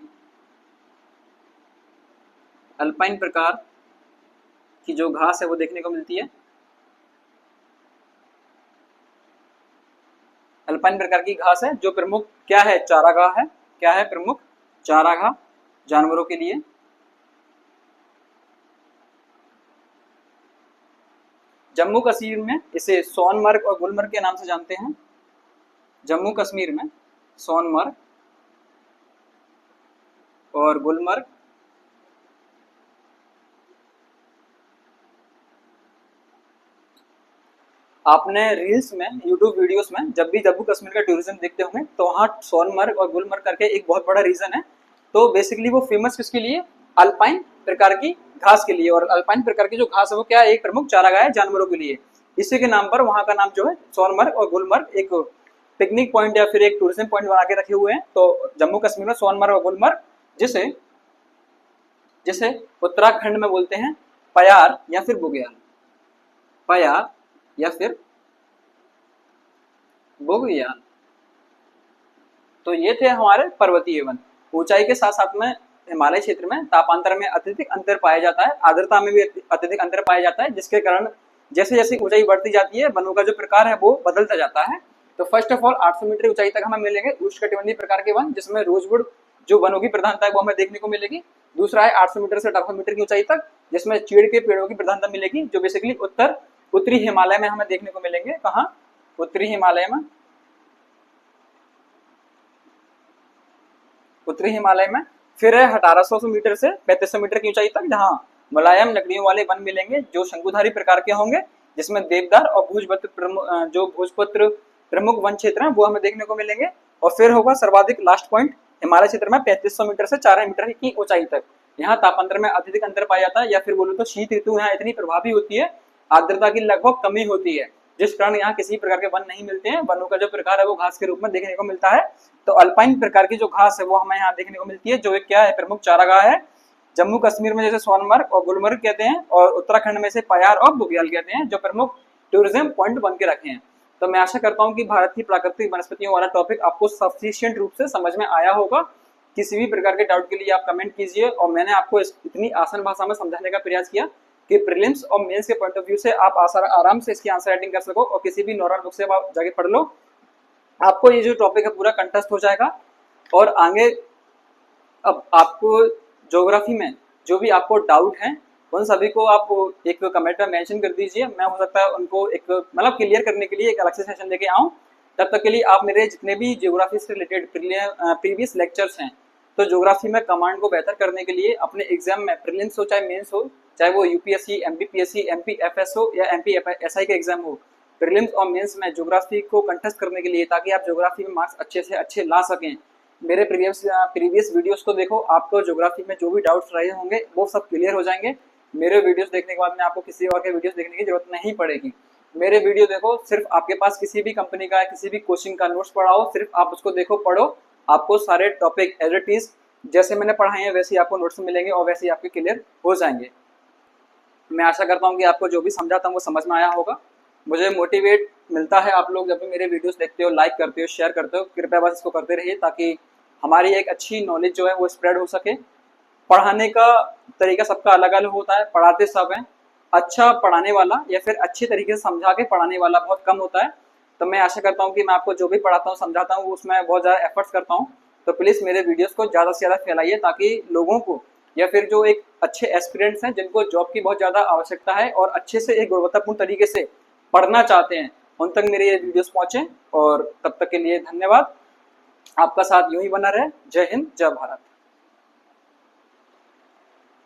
अल्पाइन प्रकार की जो घास है वो देखने को मिलती है। अल्पाइन प्रकार की घास है जो प्रमुख क्या है, चारागाह है। क्या है, प्रमुख चारागाह जानवरों के लिए। जम्मू कश्मीर में इसे सोनमर्ग और गुलमर्ग के नाम से जानते हैं। जम्मू कश्मीर में सोनमर्ग और गुलमर्ग। आपने रील्स में, यूट्यूब वीडियोस में जब भी जम्मू कश्मीर का टूरिज्म देखते होंगे तो वहाँ सोनमर्ग और गुलमर्ग करके एक बहुत बड़ा रीजन है। तो बेसिकली वो फेमस किसके लिए, अल्पाइन प्रकार की घास के लिए। और अल्पाइन प्रकार की जो घास है वो क्या है, एक प्रमुख चारागाह है जानवरों के लिए। इसी के नाम पर वहाँ का नाम जो है सोनमर्ग और गुलमर्ग एक पिकनिक पॉइंट या फिर एक टूरिज्म पॉइंट बना के रखे हुए हैं। तो जम्मू कश्मीर में सोनमर्ग और गुलमर्ग, जिसे जिसे उत्तराखंड में बोलते हैं पयार या फिर बुग्याल। पयार या फिर बुग्याल। तो ये थे हमारे पर्वतीय वन। ऊंचाई के साथ साथ में हिमालय क्षेत्र में तापांतर में अत्यधिक अंतर पाया जाता है, आर्द्रता में भी अत्यधिक अंतर पाया जाता है, जिसके कारण जैसे जैसे ऊंचाई बढ़ती जाती है वनों का जो प्रकार है वो बदलता जाता है। तो फर्स्ट ऑफ ऑल 800 मीटर ऊंचाई तक हमें मिलेंगे उष्णकटिबंधीय प्रकार के वन, जिसमें रोजवुड जो वनों की प्रधानता है वो हमें देखने को मिलेगी। दूसरा है 800 मीटर से 1800 मीटर की ऊंचाई तक, जिसमें चीड़ के पेड़ों की प्रधानता मिलेगी, जो बेसिकली उत्तरी हिमालय में हमें देखने को मिलेंगे। कहाँ, उत्तरी हिमालय में। उत्तरी हिमालय में फिर है 1800 मीटर से 3500 मीटर की ऊंचाई तक, जहां मुलायम लकड़ियों वाले वन मिलेंगे जो शंकुधारी प्रकार के होंगे, जिसमें देवदार और भोजपत्र प्रमुख वन क्षेत्र हैं वो हमें देखने को मिलेंगे। और फिर होगा सर्वाधिक लास्ट पॉइंट हिमालय क्षेत्र में 3500 मीटर से 4000 मीटर की ऊंचाई तक। यहाँ तापांतर में अत्यधिक अंतर पाया जाता है, या फिर बोलो तो शीत ऋतु यहाँ इतनी प्रभावी होती है, आर्द्रता की लगभग कमी होती है, जिस कारण यहाँ किसी प्रकार के वन नहीं मिलते हैं। वनों का जो प्रकार है वो घास के रूप में देखने को मिलता है। तो अल्पाइन प्रकार की जो घास है वो हमें यहाँ देखने को मिलती है, जो एक क्या है, प्रमुख चारागाह है। जम्मू कश्मीर में जैसे सोनमर्ग और गुलमर्ग कहते हैं, और उत्तराखंड में से पयार और बुग्याल कहते हैं, जो प्रमुख टूरिज्म पॉइंट बन के रखे हैं। तो मैं आशा करता हूँ कि भारत की प्राकृतिक वनस्पतियों वाला टॉपिक आपको सफिशिएंट रूप से समझ में आया होगा। किसी भी प्रकार के डाउट के लिए आप कमेंट कीजिए, और मैंने आपको इतनी आसान भाषा में समझाने का प्रयास किया कि प्रीलिम्स और मेंस के पॉइंट ऑफ व्यू से आप आराम से इसकी आंसर राइटिंग कर सको, और किसी भी नॉर्मल बुक से आप जाके पढ़ लो, आपको ये जो टॉपिक है पूरा कंटेस्ट हो जाएगा। और आगे अब आपको ज्योग्राफी में जो भी आपको डाउट है उन सभी को आप एक कमेंट में मेंशन कर दीजिए। मैं हो सकता है उनको एक मतलब क्लियर करने के लिए एक अलग से सेशन लेके आऊँ। तब तक के लिए आप मेरे जितने भी ज्योग्राफी से रिलेटेड प्रीवियस लेक्चर्स हैं, तो ज्योग्राफी में कमांड को बेहतर करने के लिए अपने एग्जाम में प्रीलिम्स हो चाहे मेंस हो, चाहे वो यूपीएससी, एमपीपीएससी, एमपीएफएस हो या एमपीएसआई का एग्जाम हो, प्रीलिम्स और मेंस में ज्योग्राफी को कंटेस्ट करने के लिए, ताकि आप ज्योग्राफी में मार्क्स अच्छे से अच्छे ला सकें, मेरे प्रीवियस वीडियोस को देखो। आपको ज्योग्राफी में जो भी डाउट्स रहे होंगे वो सब क्लियर हो जाएंगे। मेरे वीडियोस देखने के बाद में आपको किसी और के वीडियोस देखने की जरूरत नहीं पड़ेगी। मेरे वीडियो देखो, सिर्फ आपके पास किसी भी कंपनी का किसी भी कोचिंग का नोट्स पढ़ा हो, सिर्फ आप उसको देखो, पढ़ो, आपको सारे टॉपिक एज इट इज जैसे मैंने पढ़ाए हैं वैसे ही आपको नोट्स मिलेंगे और वैसे ही आपके क्लियर हो जाएंगे। मैं आशा करता हूँ कि आपको जो भी समझाता हूँ वो समझ में आया होगा। मुझे मोटिवेट मिलता है आप लोग जब भी मेरे वीडियोस देखते हो, लाइक करते हो, शेयर करते हो। कृपया बस इसको करते रहिए, ताकि हमारी एक अच्छी नॉलेज जो है वो स्प्रेड हो सके। पढ़ाने का तरीका सबका अलग अलग होता है, पढ़ाते सब हैं। अच्छा पढ़ाने वाला या फिर अच्छे तरीके से समझा के पढ़ाने वाला बहुत कम होता है। तो मैं आशा करता हूँ कि मैं आपको जो भी पढ़ाता हूँ, समझाता हूँ, उसमें बहुत ज़्यादा एफर्ट्स करता हूँ। तो प्लीज़ मेरे वीडियोस को ज़्यादा से ज़्यादा फैलाइए, ताकि लोगों को या फिर जो एक अच्छे एस्पिरेंट्स हैं जिनको जॉब की बहुत ज़्यादा आवश्यकता है और अच्छे से एक गुणवत्तापूर्ण तरीके से पढ़ना चाहते हैं, उन तक मेरे ये वीडियोस पहुँचे। और तब तक के लिए धन्यवाद। आपका साथ यूं ही बना रहे। जय हिंद, जय भारत।